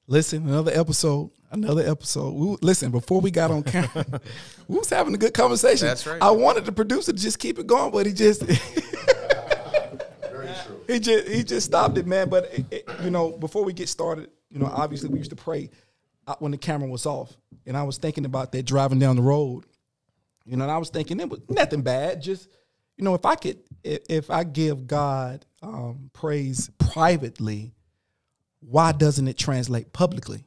Listen, another episode. Listen, before we got on camera, we was having a good conversation. That's right. I wanted the producer to just keep it going, but he just he just stopped it, man. But you know, before we get started, you know, obviously we used to pray when the camera was off, and I was thinking about that driving down the road, you know, and I was thinking it was nothing bad. Just, you know, if I give God praise privately, why doesn't it translate publicly?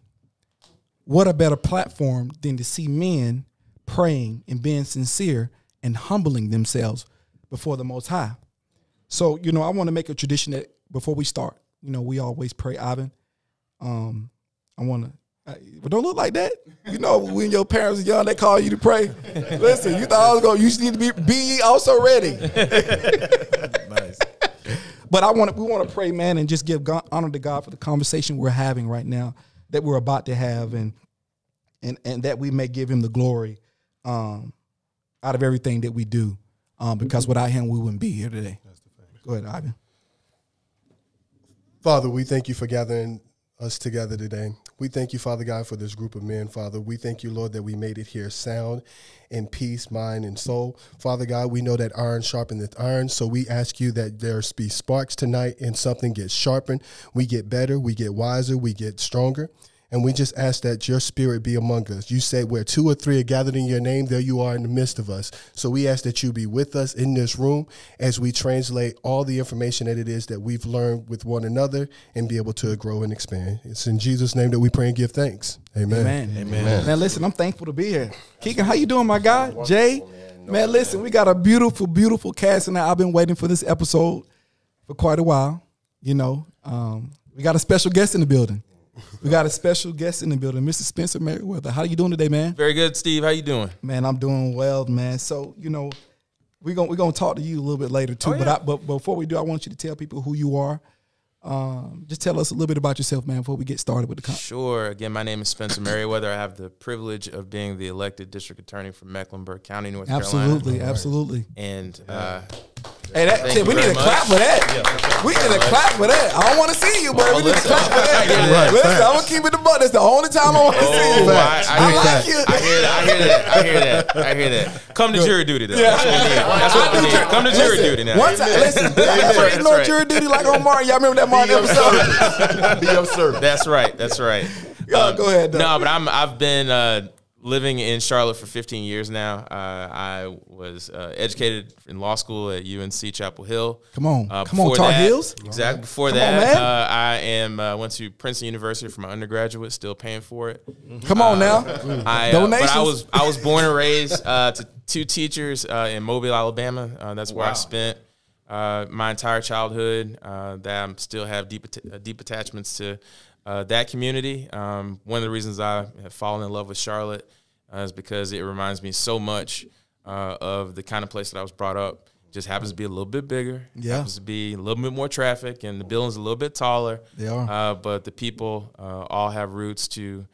What a better platform than to see men praying and being sincere and humbling themselves before the Most High. So, you know, I want to make a tradition that before we start, you know, we always pray, Ivan. I want to, but don't look like that. You know, when your parents are young, they call you to pray. Listen, you thought I was going, you need to be ye also ready. Nice. But we want to pray, man, and just give honor to God for the conversation we're having right now, that we're about to have, and that we may give him the glory out of everything that we do, because without him, we wouldn't be here today. Go ahead, Ivan. Father, we thank you for gathering us together today. We thank you, Father God, for this group of men, Father. We thank you, Lord, that we made it here sound in peace, mind, and soul. Father God, we know that iron sharpeneth iron, so we ask you that there be sparks tonight and something gets sharpened. We get better, we get wiser, we get stronger. And we just ask that your spirit be among us. You say where 2 or 3 are gathered in your name, there you are in the midst of us. So we ask that you be with us in this room as we translate all the information that it is that we've learned with one another and be able to grow and expand. It's in Jesus' name that we pray and give thanks. Amen. Amen. Amen. Man, listen, I'm thankful to be here. Keegan, how you doing, my guy? Jay? Man, listen, we got a beautiful, beautiful cast, and I've been waiting for this episode for quite a while. You know, we got a special guest in the building. Mr. Spencer Merriweather. How you doing today, man? Very good, Steve. How you doing? Man, I'm doing well, man. So, you know, we're gonna talk to you a little bit later too. Oh, yeah. But before we do, I want you to tell people who you are. Just tell us a little bit about yourself, man, before we get started with the conversation. Sure. Again, my name is Spencer Merriweather. I have the privilege of being the elected district attorney from Mecklenburg County, North Carolina. Absolutely. And hey, we need a clap for that. Yeah. We need a clap for that. I don't want to see you, but we need a clap for that. Listen, I'm going to keep it the butt. That's the only time I want to see you. I hear that. Come to jury duty, though. Yeah. That's what we need. Come to jury duty now. One time, listen, I ain't no jury duty like on Martin. Y'all remember that Martin episode? Be your servant. That's right. Go ahead, though. No, but I've been living in Charlotte for 15 years now. I was educated in law school at UNC Chapel Hill. Come on, Tar Heels. Exactly. Before Come that, on, I went to Princeton University for my undergraduate, still paying for it. Come on now, donations. But I was born and raised to 2 teachers in Mobile, Alabama. That's where I spent my entire childhood. That I still have deep attachments to that community. One of the reasons I have fallen in love with Charlotte is because it reminds me so much of the kind of place that I was brought up. Just happens to be a little bit bigger. Yeah. Happens to be a little bit more traffic, and the buildings a little bit taller. They are. But the people all have roots to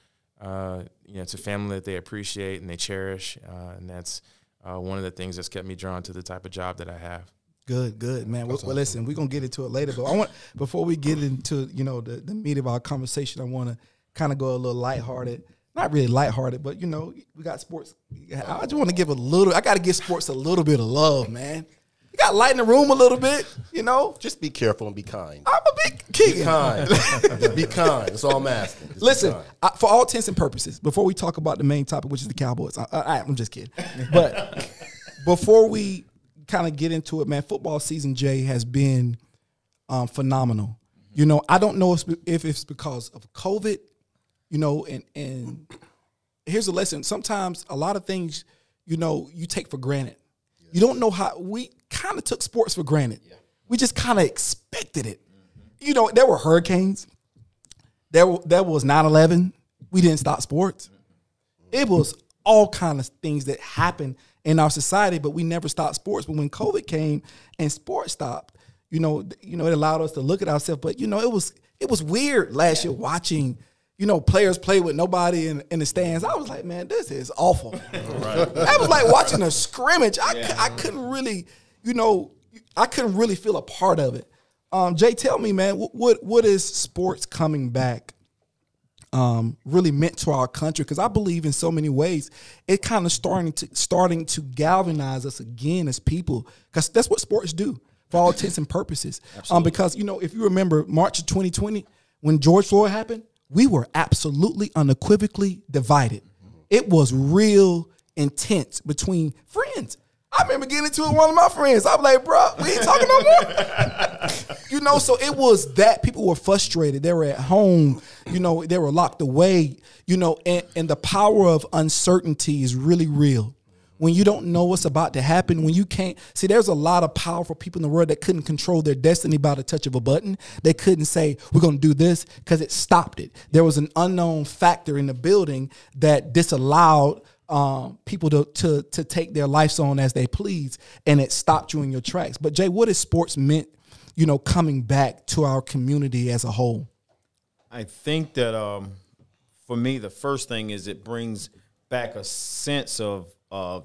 to family that they appreciate and they cherish, and that's one of the things that's kept me drawn to the type of job that I have. Good, man. Well, listen, we're gonna get into it later, but before we get into the meat of our conversation, I want to kind of go a little lighthearted. Not really lighthearted, but we got sports. I just want to give I got to give sports a little bit of love, man. You got to lighten the room a little bit, Just be careful and be kind. I'm a big kid. Be kind. Just be kind. That's all I'm asking. Just listen, for all intents and purposes, before we talk about the main topic, which is the Cowboys, I'm just kidding. But before we kind of get into it, man, football season, Jay, has been phenomenal. I don't know if it's because of COVID, and here's a lesson. Sometimes a lot of things, you take for granted. Yeah. You don't know how we kind of took sports for granted. Yeah. We just kind of expected it. Mm-hmm. There were hurricanes. There was 9/11. We didn't stop sports. It was all kind of things that happened in our society, but we never stopped sports. But when COVID came and sports stopped, it allowed us to look at ourselves. But it was weird last year watching, players play with nobody in the stands. I was like, man, this is awful. Right. That was like watching a scrimmage. I couldn't really, I couldn't really feel a part of it. Jay, tell me, man, what is sports coming back really meant to our country, because I believe in so many ways it kind of starting to galvanize us again as people, because that's what sports do for all intents and purposes. Because, you know, if you remember March of 2020 when George Floyd happened, we were absolutely unequivocally divided. It was real intense between friends. I remember getting into it with one of my friends. I was like, bro, we ain't talking no more. You know, so it was that people were frustrated. They were at home, you know, they were locked away, you know, and the power of uncertainty is really real. When you don't know what's about to happen, when you can't see, there's a lot of powerful people in the world that couldn't control their destiny by the touch of a button. They couldn't say, we're going to do this, because it stopped it. There was an unknown factor in the building that disallowed people to take their lives on as they please, and it stopped you in your tracks. But Jay, what has sports meant, you know, coming back to our community as a whole? I think that for me, the first thing is it brings back a sense of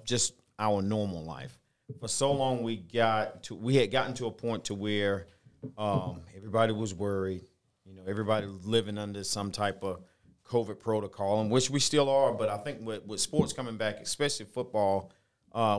just our normal life. For so long, we had gotten to a point to where everybody was worried. You know, everybody was living under some type of COVID protocol, in which we still are. But I think with sports coming back, especially football,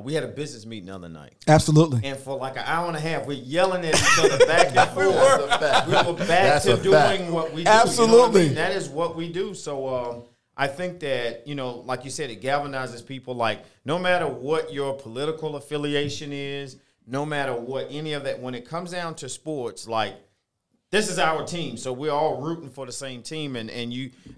we had a business meeting the other night. Absolutely. And for like an hour and a half, we're yelling at each other back and forth. We were back to doing what we do. Absolutely. You know what I mean? That is what we do. So I think that, you know, like you said, it galvanizes people. Like, no matter what your political affiliation is, no matter what any of that, when it comes down to sports, like, this is our team, so we're all rooting for the same team, and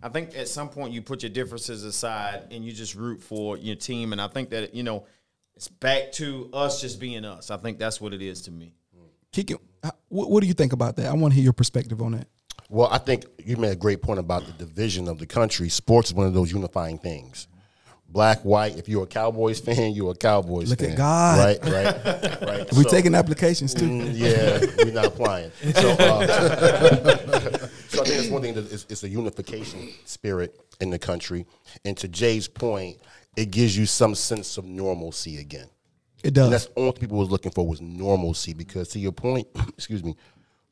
I think at some point you put your differences aside and you just root for your team, and I think that, you know, it's back to us just being us. I think that's what it is to me. Kiki, what do you think about that? I want to hear your perspective on that. Well, I think you made a great point about the division of the country. Sports is one of those unifying things. Black, white, if you're a Cowboys fan, you're a Cowboys fan. Look at God. Right. We're taking applications, too. Yeah, we're not applying. So, so I think that's one thing, that it's a unification spirit in the country. And to Jay's point, it gives you some sense of normalcy again. It does. And that's all people was looking for, was normalcy, because to your point, excuse me,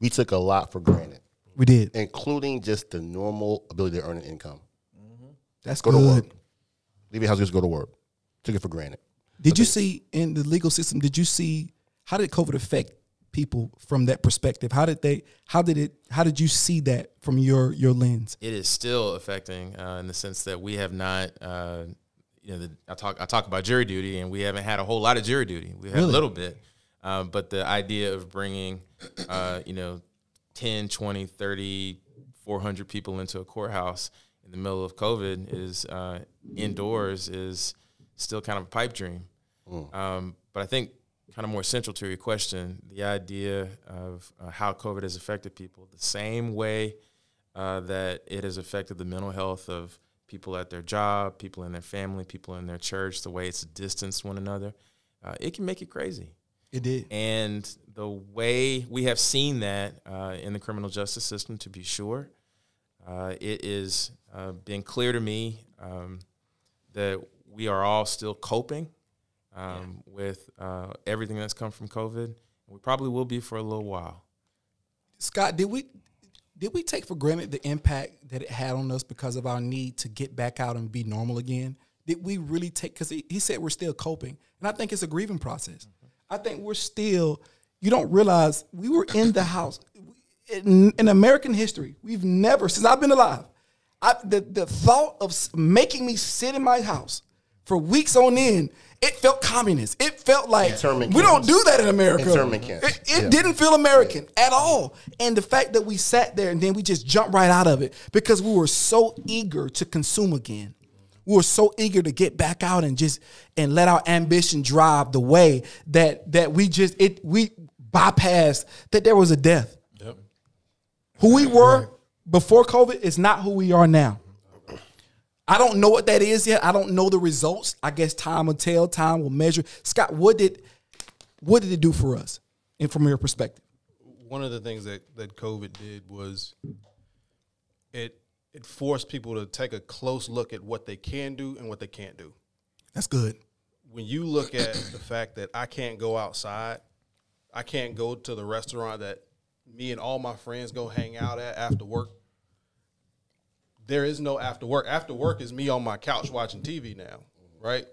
we took a lot for granted. We did. Including just the normal ability to earn an income. That's go good. to work. Leave your house, just go to work. Took it for granted. Did you see in the legal system, how did COVID affect people from that perspective? How did you see that from your lens? It is still affecting in the sense that we have not, I talk about jury duty, and we haven't had a whole lot of jury duty. We had a little bit, but the idea of bringing, 10, 20, 30, 400 people into a courthouse in the middle of COVID is indoors is still kind of a pipe dream. But I think kind of more central to your question, the idea of how COVID has affected people, the same way that it has affected the mental health of people at their job, people in their family, people in their church, the way it's distanced one another, it can make it crazy. It did. And the way we have seen that in the criminal justice system, to be sure, it is been clear to me that we are all still coping with everything that's come from COVID. We probably will be for a little while. Scott, did we take for granted the impact that it had on us because of our need to get back out and be normal again? Did we really take, because he said we're still coping, and I think it's a grieving process. I think we're still, you don't realize we were in the house. In American history, we've never, since I've been alive, the thought of making me sit in my house for weeks on end, it felt communist. It felt like we don't do that in America. It didn't feel American at all. And the fact that we sat there and then we just jumped right out of it because we were so eager to consume again. We were so eager to get back out and let our ambition drive the way that we bypassed that there was a death. Yep. Who we were before COVID is not who we are now. I don't know what that is yet. I don't know the results. I guess time will tell. Time will measure. Scott, what did it do for us, and from your perspective? One of the things that COVID did was it forced people to take a close look at what they can do and what they can't do. That's good. When you look at the fact that I can't go outside, I can't go to the restaurant that me and all my friends go hang out at after work, there is no after work. After work is me on my couch watching TV now, right?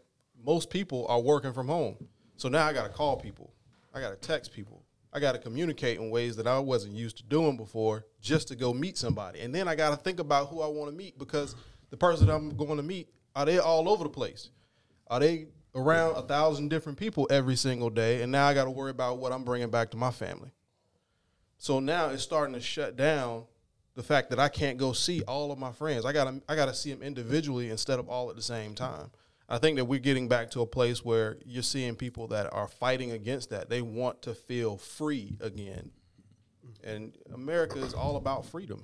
Most people are working from home. So now I got to call people. I got to text people. I got to communicate in ways that I wasn't used to doing before just to go meet somebody. And then I got to think about who I want to meet, because the person I'm going to meet, are they all over the place? Are they around 1,000 different people every single day? And now I got to worry about what I'm bringing back to my family. So now it's starting to shut down the fact that I can't go see all of my friends. I gotta see them individually instead of all at the same time. I think that we're getting back to a place where you're seeing people that are fighting against that. They want to feel free again. And America is all about freedom.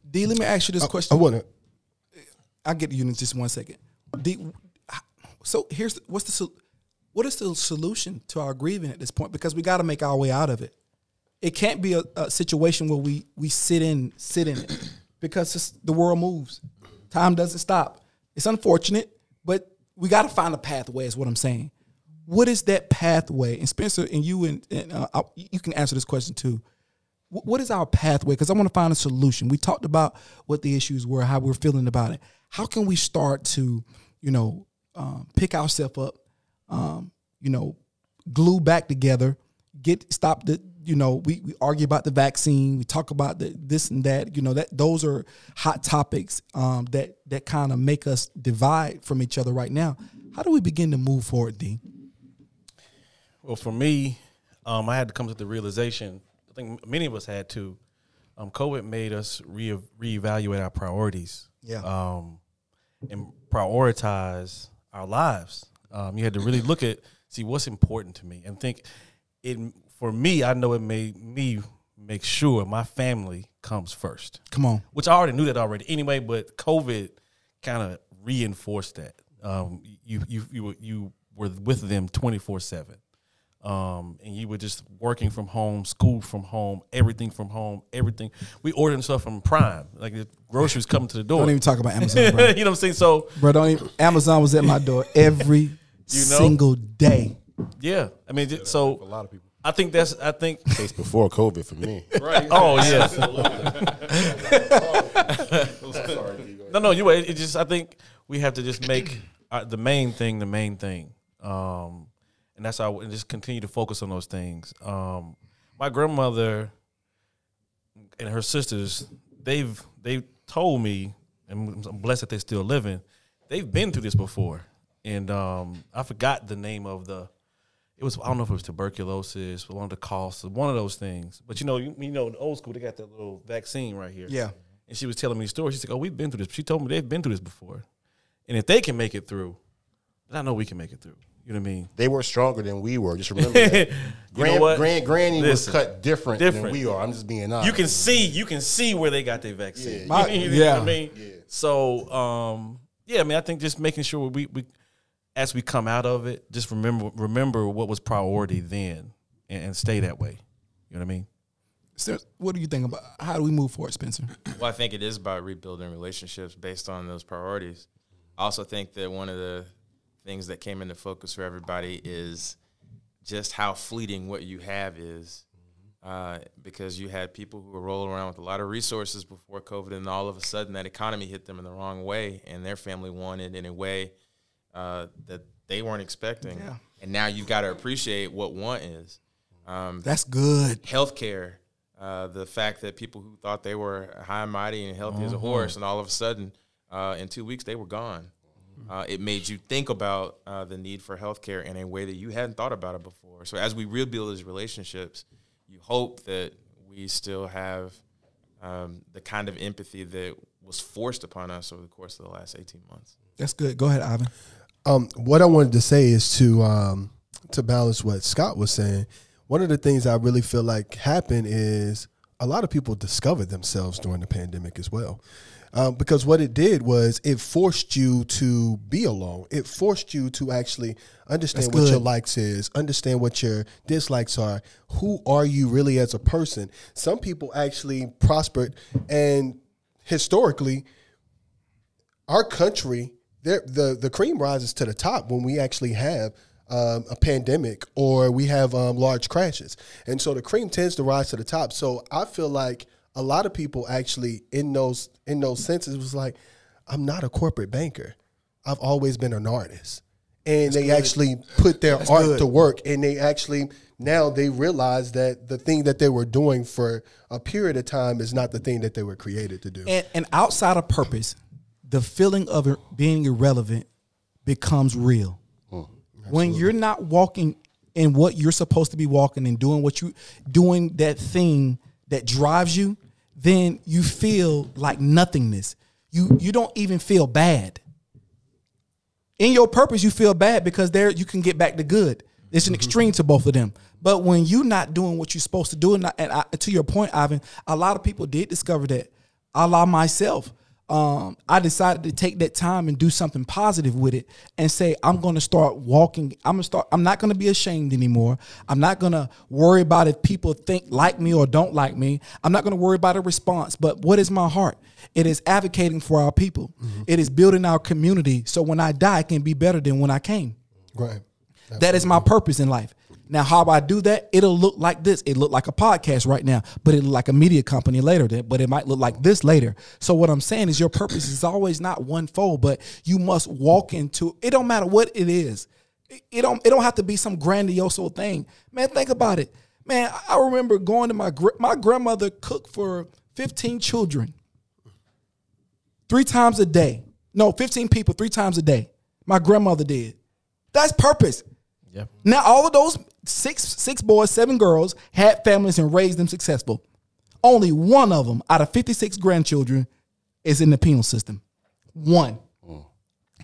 D, let me ask you this question. I want to. I'll get to you in just 1 second. D, so what is the solution to our grieving at this point? Because we got to make our way out of it. It can't be a situation where we sit in it, because the world moves. Time doesn't stop. It's unfortunate, but we got to find a pathway is what I'm saying. What is that pathway? And Spencer, and you you can answer this question too. What is our pathway? Because I want to find a solution. We talked about what the issues were, how we're feeling about it. How can we start to, pick ourselves up, glue back together, stop the, we argue about the vaccine. We talk about this and that, those are hot topics that kind of make us divide from each other right now. How do we begin to move forward, D? Well, for me, I had to come to the realization, I think many of us had to, COVID made us reevaluate our priorities. Yeah. And prioritize our lives. You had to really see what's important to me, and think for me, I know it made me make sure my family comes first. Come on. Which I already knew that already anyway, but COVID kind of reinforced that. You were with them 24/7. And you were just working from home, school from home, everything from home, everything. We ordering stuff from Prime, like the groceries coming to the door. Don't even talk about Amazon, bro. You know what I'm saying? So, bro, Amazon was at my door every single day. Yeah, I mean, so For a lot of people. I think Case before COVID for me. Right. Oh yeah. No, you. It just, I think we have to just make the main thing the main thing. And that's how, and just continue to focus on those things. My grandmother and her sisters, they've told me, and I'm blessed that they're still living, they've been through this before. And I forgot the name of I don't know if it was tuberculosis, one of the coughs, one of those things. But in the old school, they got that little vaccine right here. Yeah. And she was telling me the story. She's like, we've been through this. She told me they've been through this before. And if they can make it through, then I know we can make it through. You know what I mean? They were stronger than we were. Just remember that. Granny was cut different than we are. I'm just being honest. You can see where they got their vaccine. Yeah. You know what I mean? Yeah. So, I think just making sure we as we come out of it, just remember what was priority then and stay that way. You know what I mean? So what do you think about how do we move forward, Spencer? Well, I think it is about rebuilding relationships based on those priorities. I also think that one of the things that came into focus for everybody is just how fleeting what you have is, because you had people who were rolling around with a lot of resources before COVID, and all of a sudden that economy hit them in the wrong way, and their family wanted in a way that they weren't expecting. Yeah. And now you've got to appreciate what want is. That's good. Healthcare, the fact that people who thought they were high and mighty and healthy as a horse, and all of a sudden in 2 weeks they were gone. It made you think about the need for healthcare in a way that you hadn't thought about it before. So as we rebuild these relationships, you hope that we still have the kind of empathy that was forced upon us over the course of the last 18 months. That's good. Go ahead, Ivan. What I wanted to say is to balance what Scott was saying. One of the things I really feel like happened is a lot of people discovered themselves during the pandemic as well. Because what it did was it forced you to be alone. It forced you to actually understand what your likes is, understand what your dislikes are. Who are you really as a person? Some people actually prospered, and historically, our country, the cream rises to the top when we actually have a pandemic or we have large crashes. And so the cream tends to rise to the top. So I feel like a lot of people actually in those senses was like, I'm not a corporate banker. I've always been an artist. And they actually put their art to work, and they actually now they realize that the thing that they were doing for a period of time is not the thing that they were created to do. And outside of purpose, the feeling of being irrelevant becomes real. When you're not walking in what you're supposed to be walking and doing that thing that drives you, then you feel like nothingness. You don't even feel bad. In your purpose, you feel bad because there you can get back to good. It's an extreme to both of them. But when you're not doing what you're supposed to do, and to your point, Ivan, a lot of people did discover that. A la myself, I decided to take that time and do something positive with it and say, I'm going to start walking. I'm not going to be ashamed anymore. I'm not going to worry about if people like me or don't like me. I'm not going to worry about a response. But what is my heart? It is advocating for our people. It is building our community. So when I die, it can be better than when I came. Right. That is my purpose in life. Now, how I do that, it'll look like this. It look like a podcast right now, but it look like a media company later. But it might look like this later. So what I'm saying is your purpose is always not one fold, but you must walk into it. Don't matter what it is. It don't have to be some grandiose thing. Man, think about it. Man, I remember going to my grandmother cooked for 15 children 3 times a day. No, 15 people 3 times a day. My grandmother did. That's purpose. Yeah. Now, all of those six boys, 7 girls had families and raised them successful. Only one of them out of 56 grandchildren is in the penal system. One.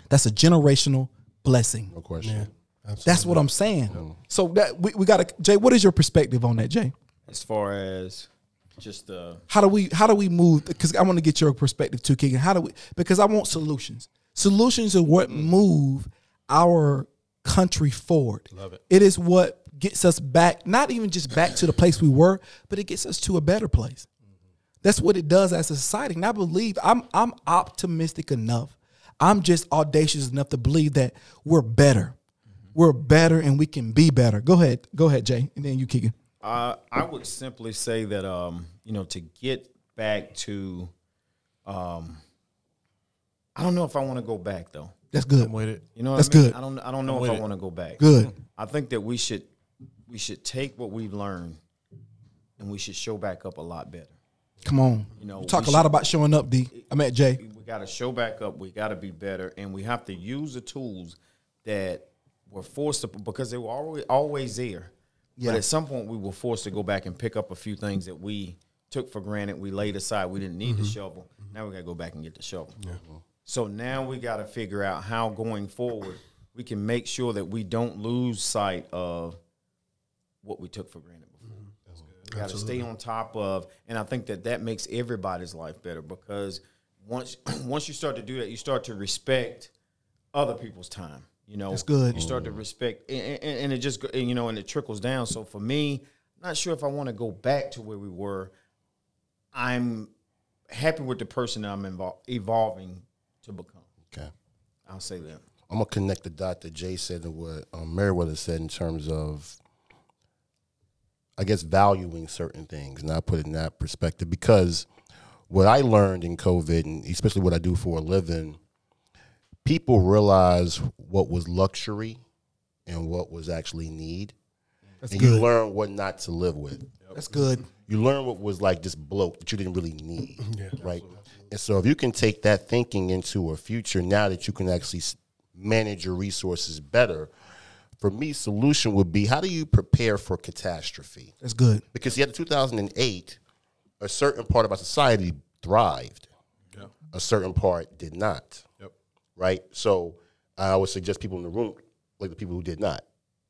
That's a generational blessing. No question. Yeah, that's what I'm saying. So that we got to, Jay, what is your perspective on that, Jay? As far as just how do we move? Because I want to get your perspective too, Keegan. Because I want solutions. Solutions are what move our country forward. Love it. It is what gets us back, not even just back to the place we were, but it gets us to a better place. That's what it does as a society. And I believe I'm optimistic enough. I'm just audacious enough to believe that we're better. We're better and we can be better. Go ahead, Jay, and then you, Keegan. I would simply say that to get back to I don't know if I want to go back though. That's good. I'm with it. You know what That's I mean? good. I don't know if I want to go back. Good. I think that we should take what we've learned and we should show back up a lot better. Come on. You talk a lot about showing up, D. I met Jay. We got to show back up. We got to be better, and we have to use the tools that were forced to, because they were always there. Yeah. But at some point, we were forced to go back and pick up a few things that we took for granted. We laid aside. We didn't need the shovel. Now we got to go back and get the shovel. Yeah. So now we got to figure out how going forward we can make sure that we don't lose sight of what we took for granted before. We got to stay on top of, and I think that makes everybody's life better, because once you start to do that, you start to respect other people's time. That's good. You start to respect, and it just and it trickles down. So for me, I'm not sure if I want to go back to where we were. I'm happy with the person that I'm evolving to become. Okay, I'll say that. I'm gonna connect the dot that Jay said and what Meriwether said in terms of, I guess, valuing certain things, and I put it in that perspective, because what I learned in COVID, and especially what I do for a living, people realize what was luxury and what was actually need. That's and good. You learn what not to live with. That's good. You learn what was like this bloat that you didn't really need, right? And so if you can take that thinking into a future now that you can actually manage your resources better, for me, solution would be, how do you prepare for catastrophe? That's good. Because in 2008, a certain part of our society thrived. Yeah. A certain part did not. Yep. Right? So I would suggest people in the room, like the people who did not.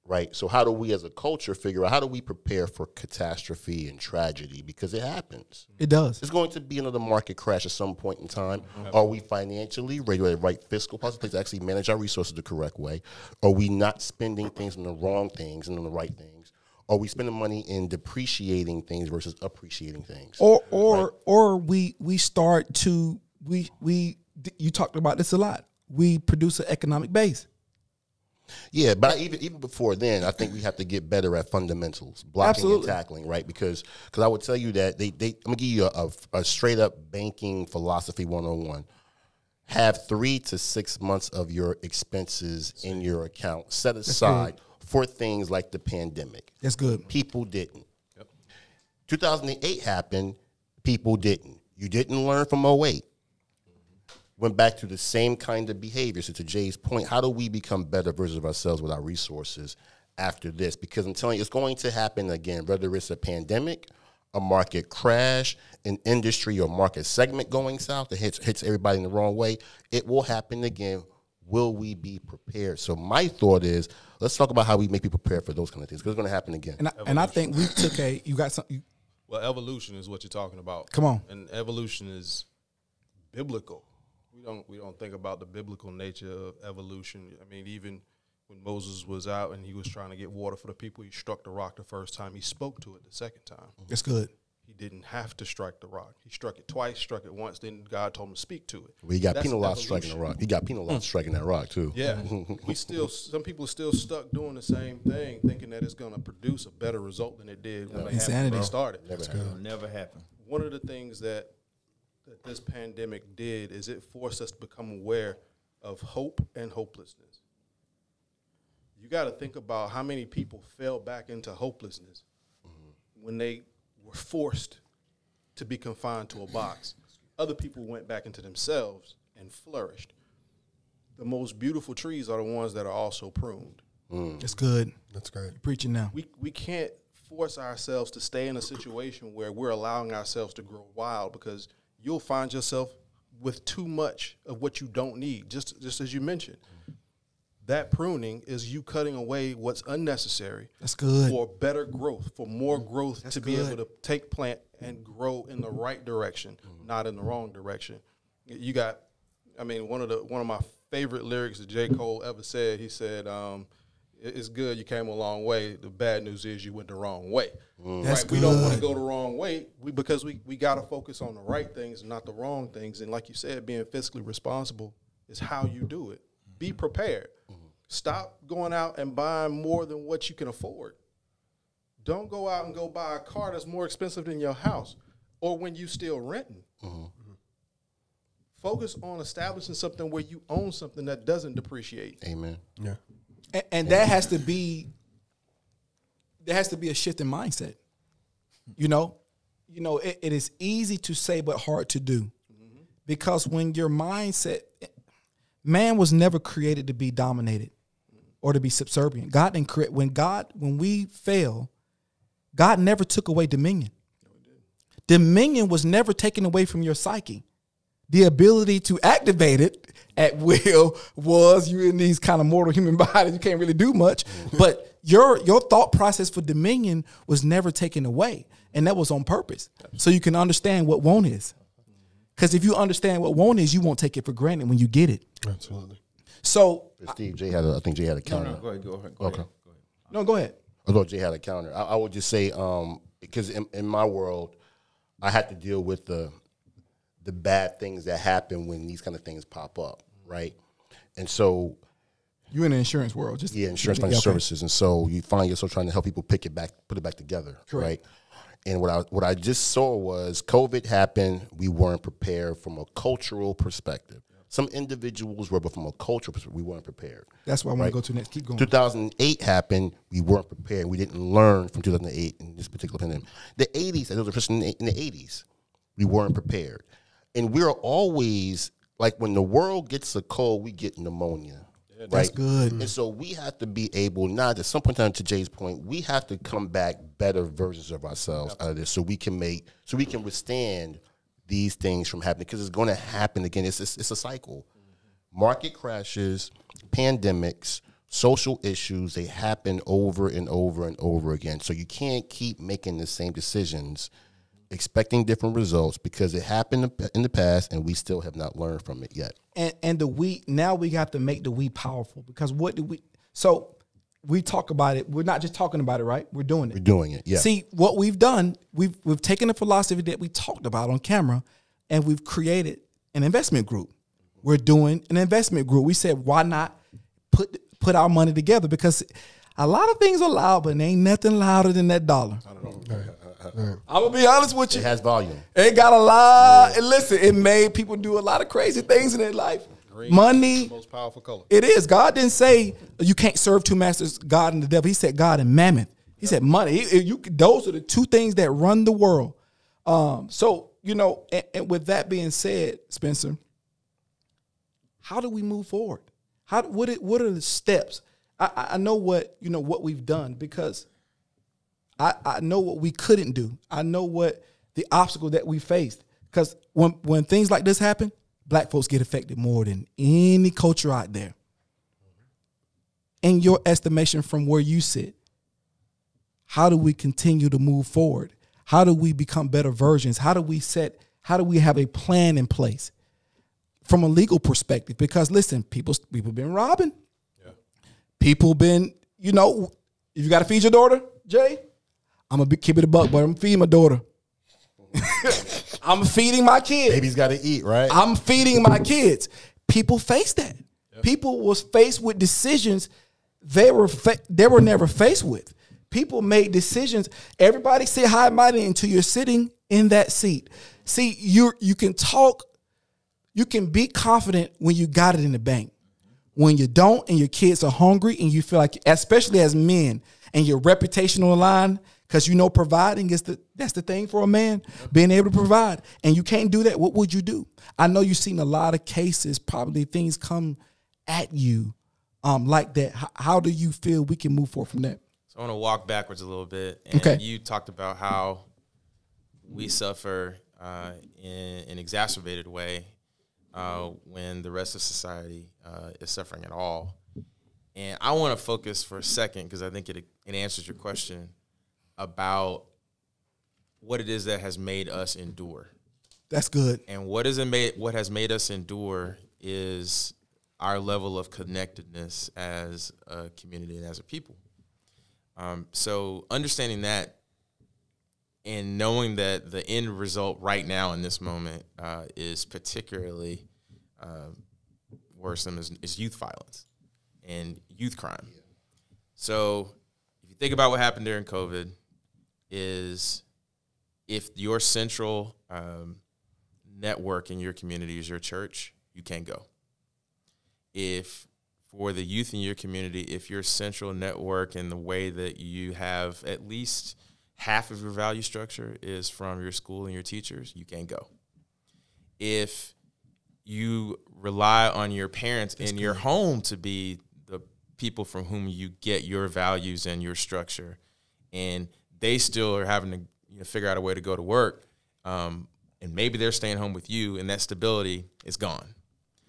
Right? So how do we as a culture figure out, how do we prepare for catastrophe and tragedy? Because it happens. It does. There's going to be another market crash at some point in time. Are we financially ready to right fiscal policy to actually manage our resources the correct way? Are we not spending things on the wrong things and on the right things? Are we spending money in depreciating things versus appreciating things? Or we start to you talked about this a lot. We produce an economic base. Yeah, but even before then, I think we have to get better at fundamentals, blocking and tackling, right? Because I would tell you that I'm gonna give you a straight up banking philosophy 101. Have 3 to 6 months of your expenses in your account set aside for things like the pandemic. That's good. People didn't. 2008 happened. People didn't. You didn't learn from 08. Went back to the same kind of behavior. So to Jay's point, how do we become better versions of ourselves with our resources after this? Because I'm telling you, it's going to happen again, whether it's a pandemic, a market crash, an industry or market segment going south that hits everybody in the wrong way. It will happen again. Will we be prepared? So my thought is, let's talk about how we make people prepared for those kind of things, because it's going to happen again. And I think we took you got something. Well, evolution is what you're talking about. Come on. And evolution is biblical. We don't think about the biblical nature of evolution. I mean, even when Moses was out and he was trying to get water for the people, he struck the rock the first time. He spoke to it the second time. That's good. He didn't have to strike the rock. He struck it twice, struck it once, then God told him to speak to it. Well, he got penalized striking the rock. He got penalized striking that rock, too. Yeah. Some people are still stuck doing the same thing, thinking that it's going to produce a better result than it did when they started. Never happen. One of the things that this pandemic did is it forced us to become aware of hope and hopelessness. You got to think about how many people fell back into hopelessness when they were forced to be confined to a box. Other people went back into themselves and flourished. The most beautiful trees are the ones that are also pruned. That's good. That's great. You're preaching now. We can't force ourselves to stay in a situation where we're allowing ourselves to grow wild, because you'll find yourself with too much of what you don't need, just as you mentioned. That pruning is you cutting away what's unnecessary. That's good. For better growth, for more growth. That's to be good. able to take plant and grow in the right direction, not in the wrong direction. You got, I mean, one of my favorite lyrics that J. Cole ever said, he said, it's good you came a long way. The bad news is you went the wrong way. That's right? good. We don't want to go the wrong way because we got to focus on the right things and not the wrong things. And like you said, being fiscally responsible is how you do it. Be prepared. Stop going out and buying more than what you can afford. Don't go out and go buy a car that's more expensive than your house or when you still renting. Focus on establishing something where you own something that doesn't depreciate. Amen. Yeah. And that has to be a shift in mindset. You know, it is easy to say but hard to do. Because when your mindset, man was never created to be dominated or to be subservient. God didn't create, when we fail, God never took away dominion. Dominion was never taken away from your psyche. The ability to activate it at will was, you in these kind of mortal human bodies, you can't really do much. But your thought process for dominion was never taken away. And that was on purpose. So you can understand what want is. Because if you understand what want is, you won't take it for granted when you get it. Absolutely. So Steve, I think Jay had a counter. Go ahead. Okay. no, go ahead. Although Jay had a counter, I would just say, because in my world, I had to deal with the bad things that happen when these kind of things pop up, right? And so, You in the insurance world, just insurance financial services, and so you find yourself trying to help people put it back together, right? And what I just saw was COVID happened. We weren't prepared from a cultural perspective. Some individuals were, but from a cultural perspective, we weren't prepared. That's what I want to go to next. Keep going. 2008 happened. We weren't prepared. We didn't learn from 2008 in this particular pandemic. The 80s, there was a person in the 80s. We weren't prepared. And we're always, like when the world gets a cold, we get pneumonia. Right? That's good. And so we have to be able, not at some point in time, to Jay's point, we have to come back better versions of ourselves out of this so we can withstand these things from happening, because it's going to happen again. It's a cycle. Market crashes, pandemics, social issues, they happen over and over and over again. So you can't keep making the same decisions expecting different results, because it happened in the past and we still have not learned from it yet. And now we have to make the we powerful, because so we talk about it. We're not just talking about it, right? We're doing it. We're doing it, yeah. See, what we've done, we've taken the philosophy that we talked about on camera and we've created an investment group. We're doing an investment group. We said, why not put put our money together, because a lot of things are loud, but ain't nothing louder than that dollar. I'm gonna be honest with you. It has volume. It got a lot. And listen, it made people do a lot of crazy things in their life. Green Money, is the most powerful color. it is. God didn't say you can't serve two masters, God and the devil. He said God and mammon. He said money. Those are the two things that run the world. So, you know, and with that being said, Spencer, how do we move forward? What are the steps? I know what we've done, because I know what we couldn't do. I know what the obstacle that we faced. Because when things like this happen, black folks get affected more than any culture out there. In your estimation, from where you sit, how do we continue to move forward? How do we become better versions? How do we have a plan in place from a legal perspective? Because listen, people been robbing. Yeah. People been, if you got to feed your daughter, Jay, I'm going to keep it a buck, but I'm feeding my daughter. I'm feeding my kids. Baby's got to eat, right? I'm feeding my kids. People face that. Yep. People was faced with decisions they were never faced with. People made decisions. Everybody sit high and mighty until you're sitting in that seat. See, you can talk, you can be confident when you got it in the bank. When you don't, and your kids are hungry, and you feel like, especially as men, and your reputation on the line, because providing that's the thing for a man, being able to provide, and you can't do that. What would you do? I know you've seen a lot of cases, probably things come at you like that. How do you feel we can move forward from that? So I want to walk backwards a little bit. And okay. You talked about how we suffer in an exacerbated way when the rest of society is suffering at all. And I want to focus for a second, because I think it answers your question about what it is that has made us endure. That's good. And what has made us endure is our level of connectedness as a community and as a people. So understanding that and knowing that the end result right now in this moment is particularly worrisome is youth violence and youth crime. Yeah. So if you think about what happened during COVID, is if your central network in your community is your church, you can't go. If for the youth in your community, if your central network and the way that you have at least half of your value structure is from your school and your teachers, you can't go. If you rely on your parents in your home to be the people from whom you get your values and your structure, and they still are having to figure out a way to go to work, and maybe they're staying home with you, and that stability is gone.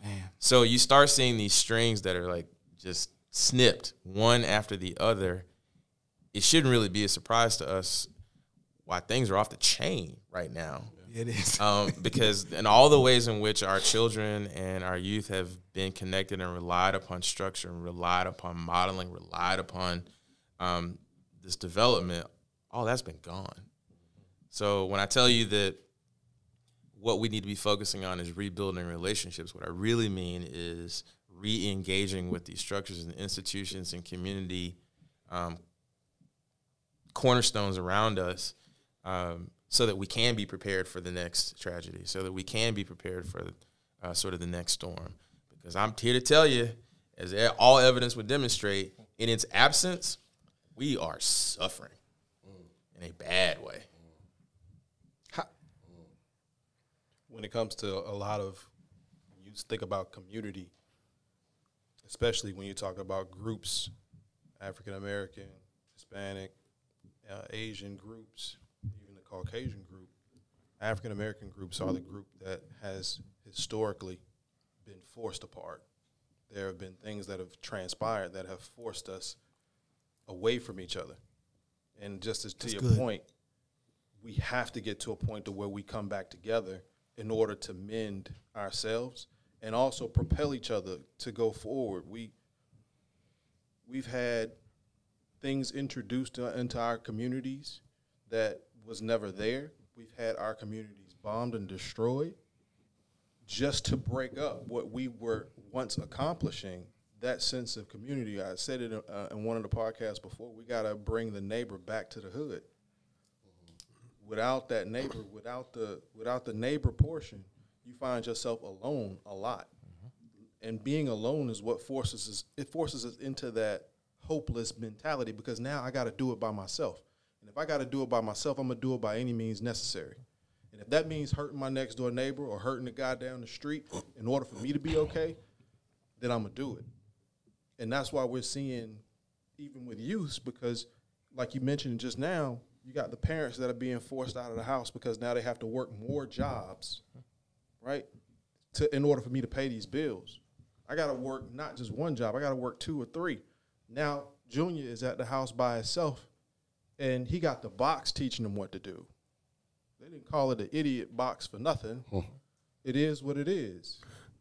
Man. So you start seeing these strings that are like just snipped one after the other. It shouldn't really be a surprise to us why things are off the chain right now. It is. Because in all the ways in which our children and our youth have been connected and relied upon structure and relied upon modeling, relied upon this development, all that's been gone. So when I tell you that what we need to be focusing on is rebuilding relationships, what I really mean is re-engaging with these structures and institutions and community cornerstones around us, so that we can be prepared for the next tragedy, so that we can be prepared for sort of the next storm. Because I'm here to tell you, as all evidence would demonstrate, in its absence, we are suffering in a bad way. When it comes to a lot of, you think about community, especially when you talk about groups, African American, Hispanic, Asian groups, even the Caucasian group, African American groups are the group that has historically been forced apart. There have been things that have transpired that have forced us away from each other. And just as to your point, we have to get to a point to where we come back together in order to mend ourselves and also propel each other to go forward. We've had things introduced into our communities that was never there. We've had our communities bombed and destroyed just to break up what we were once accomplishing that sense of community. I said it in one of the podcasts before. We got to bring the neighbor back to the hood. Without that neighbor, without the neighbor portion, you find yourself alone a lot. And being alone is what forces us into that hopeless mentality, because now I got to do it by myself. And if I got to do it by myself, I'm going to do it by any means necessary. And if that means hurting my next door neighbor or hurting the guy down the street in order for me to be okay, then I'm going to do it. And that's why we're seeing, even with youth, because like you mentioned just now, you got the parents that are being forced out of the house because now they have to work more jobs, right, in order for me to pay these bills. I got to work not just one job. I got to work 2 or 3. Now, Junior is at the house by himself, and he got the box teaching him what to do. They didn't call it an idiot box for nothing. It is what it is.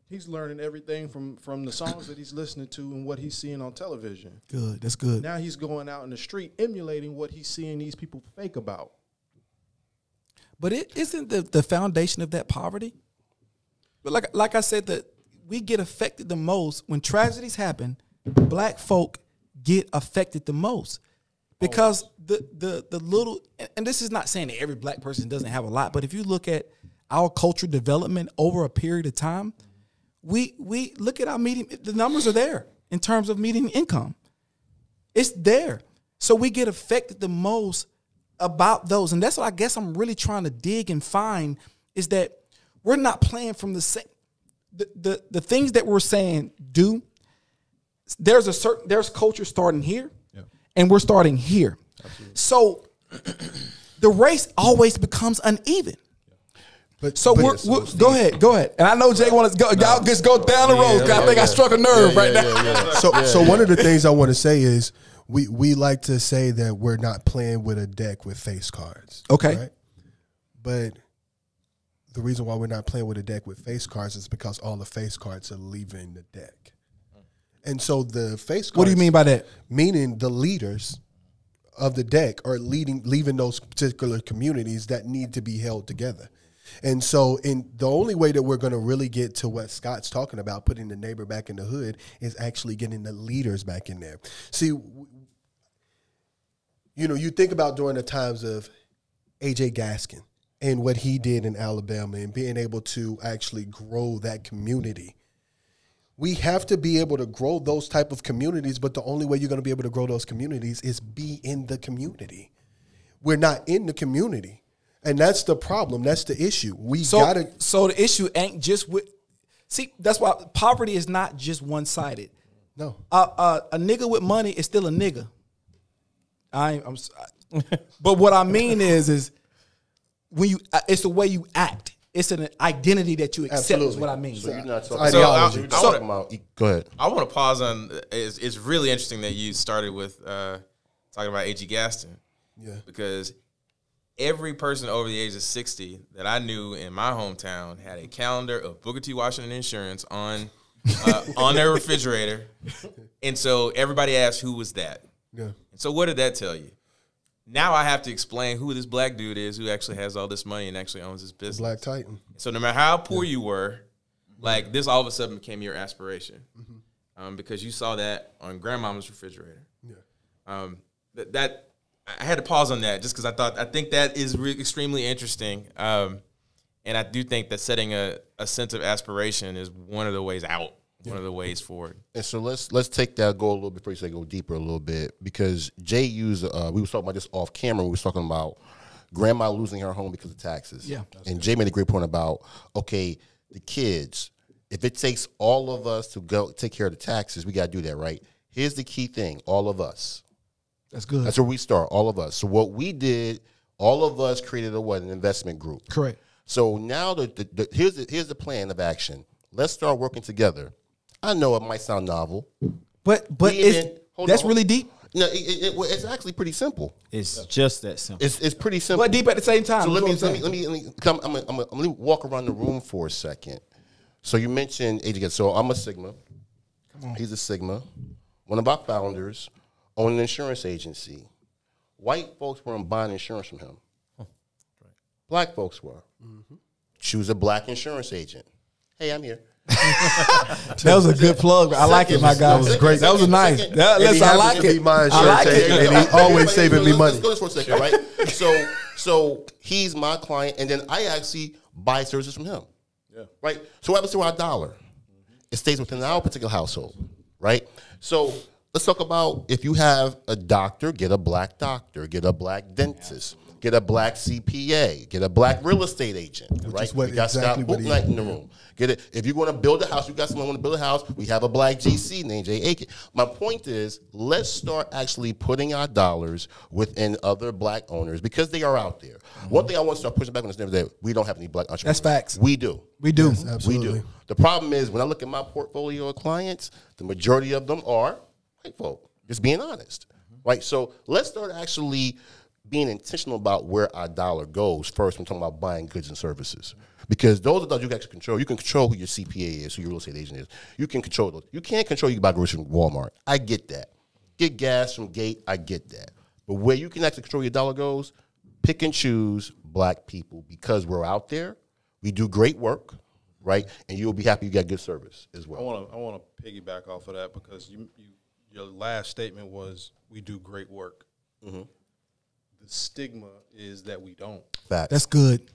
He's learning everything from the songs that he's listening to and what he's seeing on television. Good. That's good. Now he's going out in the street emulating what he's seeing these people fake about. But it isn't the foundation of that poverty. But like I said, that we get affected the most when tragedies happen. Black folk get affected the most because the little, and this is not saying that every black person doesn't have a lot, but if you look at our cultural development over a period of time, we look at our median, the numbers are there in terms of median income. It's there. So we get affected the most about those. And that's what I guess I'm really trying to dig and find, is that we're not playing from the same, the things that we're saying do. There's culture starting here, and we're starting here. Absolutely. So the race always becomes uneven. But go ahead. And I know Jay wants to go. Y'all just go down the road. I think I struck a nerve right now. So one of the things I want to say is we like to say that we're not playing with a deck with face cards. Okay. Right? But the reason why we're not playing with a deck with face cards is because all the face cards are leaving the deck. And so the face cards. What do you mean by that? Meaning the leaders of the deck are leaving those particular communities that need to be held together. And so the only way that we're going to really get to what Scott's talking about, putting the neighbor back in the hood, is actually getting the leaders back in there. See, you think about during the times of A.J. Gaskin and what he did in Alabama and being able to actually grow that community. We have to be able to grow those type of communities, but the only way you're going to be able to grow those communities is be in the community. We're not in the community. And that's the problem. That's the issue. So the issue ain't just with. See, that's why poverty is not just one sided. No, a nigga with money is still a nigga. But what I mean is when you, it's the way you act. It's an identity that you accept. Absolutely. Is what I mean. So you're not talking about. Go ahead. I want to pause on. It's really interesting that you started with talking about A.G. Gaston. Yeah, because every person over the age of 60 that I knew in my hometown had a calendar of Booker T. Washington Insurance on their refrigerator. And so everybody asked, who was that? Yeah. And so what did that tell you? Now I have to explain who this black dude is who actually has all this money and actually owns his business. Black Titan. So no matter how poor you were, like this all of a sudden became your aspiration because you saw that on grandmama's refrigerator. Yeah. That I had to pause on that just because I think that is extremely interesting. And I do think that setting a sense of aspiration is one of the ways out, one of the ways forward. And so let's take that goal a little bit before you go deeper a little bit, because Jay used, we were talking about this off camera. We were talking about grandma losing her home because of taxes. Yeah. And Jay made a great point about, okay, the kids, if it takes all of us to go take care of the taxes, we got to do that, right? Here's the key thing, all of us. That's good. That's where we start, all of us. So what we did, all of us created an investment group. Correct. So now here's the plan of action. Let's start working together. I know it might sound novel, but that's really deep. No, it's actually pretty simple. It's just that simple. It's pretty simple, but deep at the same time. So let me walk around the room for a second. So you mentioned AJ. So I'm a Sigma. Come on. He's a Sigma. One of our founders owned an insurance agency. White folks weren't buying insurance from him. Black folks were. Choose a black insurance agent. Hey, I'm here. That was a good plug. I like it, my guy. That was great. That was a nice. I like it. I like it. And he always saving me money. Let's go this for a second, right? So he's my client, and then I actually buy services from him. Yeah. Right? So what happens to our dollar? It stays within our particular household, right? So let's talk about if you have a doctor, get a black doctor, get a black dentist, get a black CPA, get a black real estate agent, right? We got Scott Bootnight in the room. Get it. If you're going to build a house, you got someone who want to build a house, we have a black GC named Jay Aiken. My point is, let's start actually putting our dollars within other black owners because they are out there. One thing I want to start pushing back on this is that we don't have any black entrepreneurs. That's facts. We do. We do. Yes, absolutely. We do. The problem is when I look at my portfolio of clients, the majority of them are white folk, just being honest, right? So let's start actually being intentional about where our dollar goes first when talking about buying goods and services. Because those are those you can actually control. You can control who your CPA is, who your real estate agent is. You can control those. You can't control you can buy groceries from Walmart. I get that. Get gas from Gate. I get that. But where you can actually control your dollar goes, pick and choose black people because we're out there. We do great work, right? And you'll be happy you got good service as well. I want to piggyback off of that because your last statement was we do great work. Mm-hmm. The stigma is that we don't. Facts. That's good.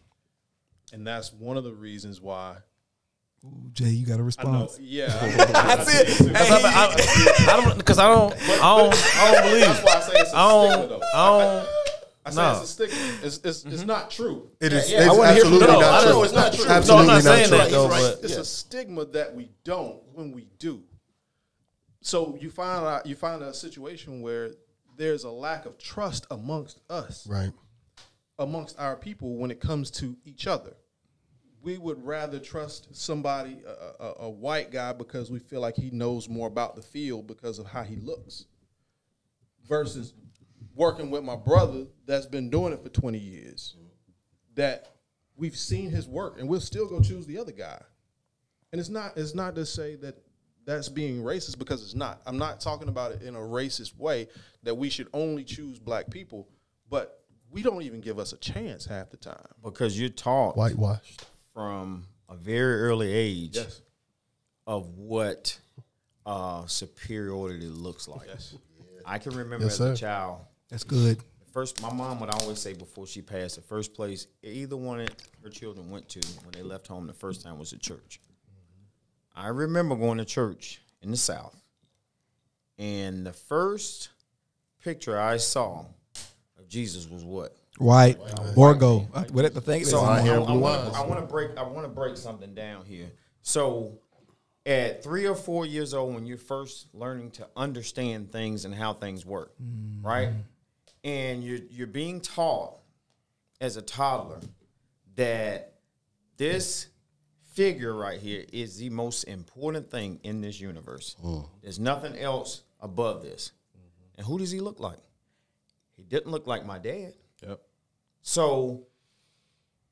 And that's one of the reasons why. Ooh, Jay, you got a response. Yeah. That's it. I don't believe. That's why I say it's a stigma, though. I say No. it's a stigma. It's not true. It is. Yeah, It's I wanna hear from- absolutely no, not I true. know it's not true. No, I'm Absolutely not saying true. that though. Right. But It's a stigma that we don't when we do. So you find a situation where there's a lack of trust amongst us, Right. amongst our people when it comes to each other. We would rather trust somebody, a white guy, because we feel like he knows more about the field because of how he looks, versus working with my brother that's been doing it for 20 years, that we've seen his work, and we'll still go choose the other guy. And it's not to say that that's being racist, because it's not. I'm not talking about it in a racist way that we should only choose black people, but we don't even give us a chance half the time. Because you're taught Whitewashed. from a very early age Yes. of what superiority looks like. Yes. I can remember Yes, as sir. a child, That's good. first, my mom would always say before she passed, the first place either one of her children went to when they left home the first time was the church. I remember going to church in the South, and the first picture I saw of Jesus was what? White. Borgo. What the thing? So Blonde hair, I blue want eyes. to break something down here. So at 3 or 4 years old, when you're first learning to understand things and how things work, right? And you're being taught as a toddler that this figure right here is the most important thing in this universe. There's nothing else above this. And who does he look like? He didn't look like my dad. Yep. So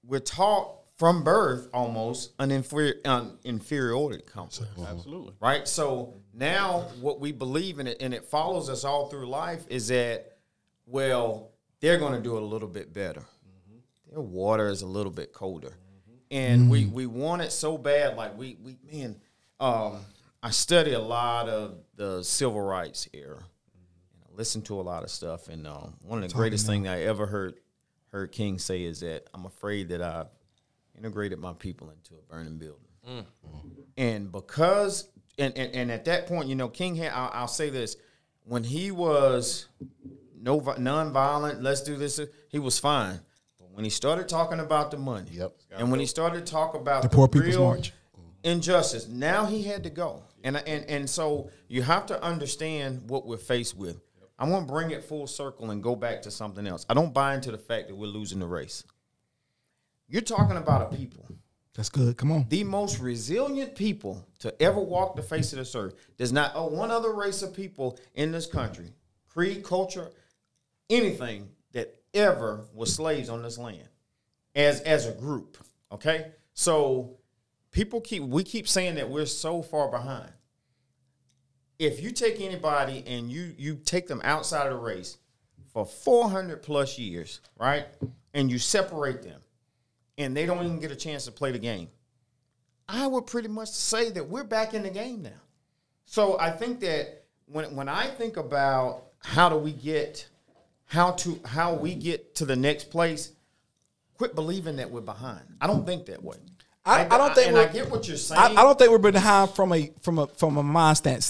we're taught from birth almost an inferiority complex. Absolutely. Right? So now what we believe in it, and it follows us all through life, is that, well, they're going to do it a little bit better. Their water is a little bit colder. And we want it so bad. Like, I study a lot of the civil rights era. And I listen to a lot of stuff. And one of the greatest things I ever heard King say is that I'm afraid that I've integrated my people into a burning building. And because, and at that point, King had, I'll say this, when he was nonviolent, let's do this, he was fine. But when he started talking about the money, and when he started to talk about The Poor the People's real March. injustice, now he had to go. And so you have to understand what we're faced with. I'm going to bring it full circle and go back to something else. I don't buy into the fact that we're losing the race. You're talking about a people. That's good. Come on. The most resilient people to ever walk the face of this earth. There's not one other race of people in this country, creed, culture, anything that ever was slaves on this land as a group, okay? So we keep saying that we're so far behind. If you take anybody and you take them outside of the race for 400 plus years, right, and you separate them, and they don't even get a chance to play the game, I would pretty much say that we're back in the game now. So I think that when I think about how we get to the next place, quit believing that we're behind. I don't think that way. I don't think I get what you're saying. I don't think we're behind from a mindset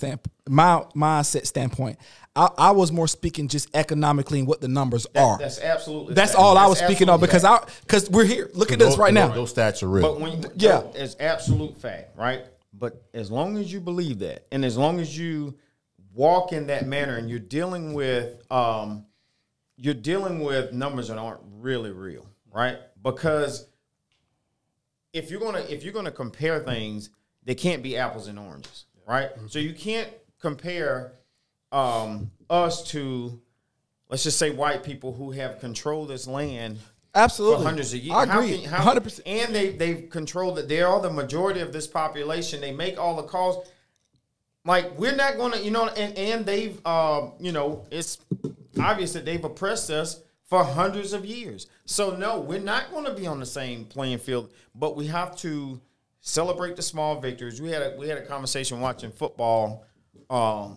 standpoint. I was more speaking just economically and what the numbers are. That's absolutely. That's all I was speaking of because we're here. Look at this right now. Those stats are real. But Yeah. it's absolute fact, right? But as long as you believe that, and as long as you walk in that manner, and you're dealing with numbers that aren't really real, right? Because if you're gonna compare things, they can't be apples and oranges, right? So you can't compare us to, let's just say, white people who have controlled this land Absolutely. for hundreds of years. I agree. 100%. And they've controlled it. They are the majority of this population. They make all the calls. Like, we're not going to, and they've, it's obvious that they've oppressed us for hundreds of years. So, no, we're not going to be on the same playing field, but we have to celebrate the small victories. We had a conversation watching football a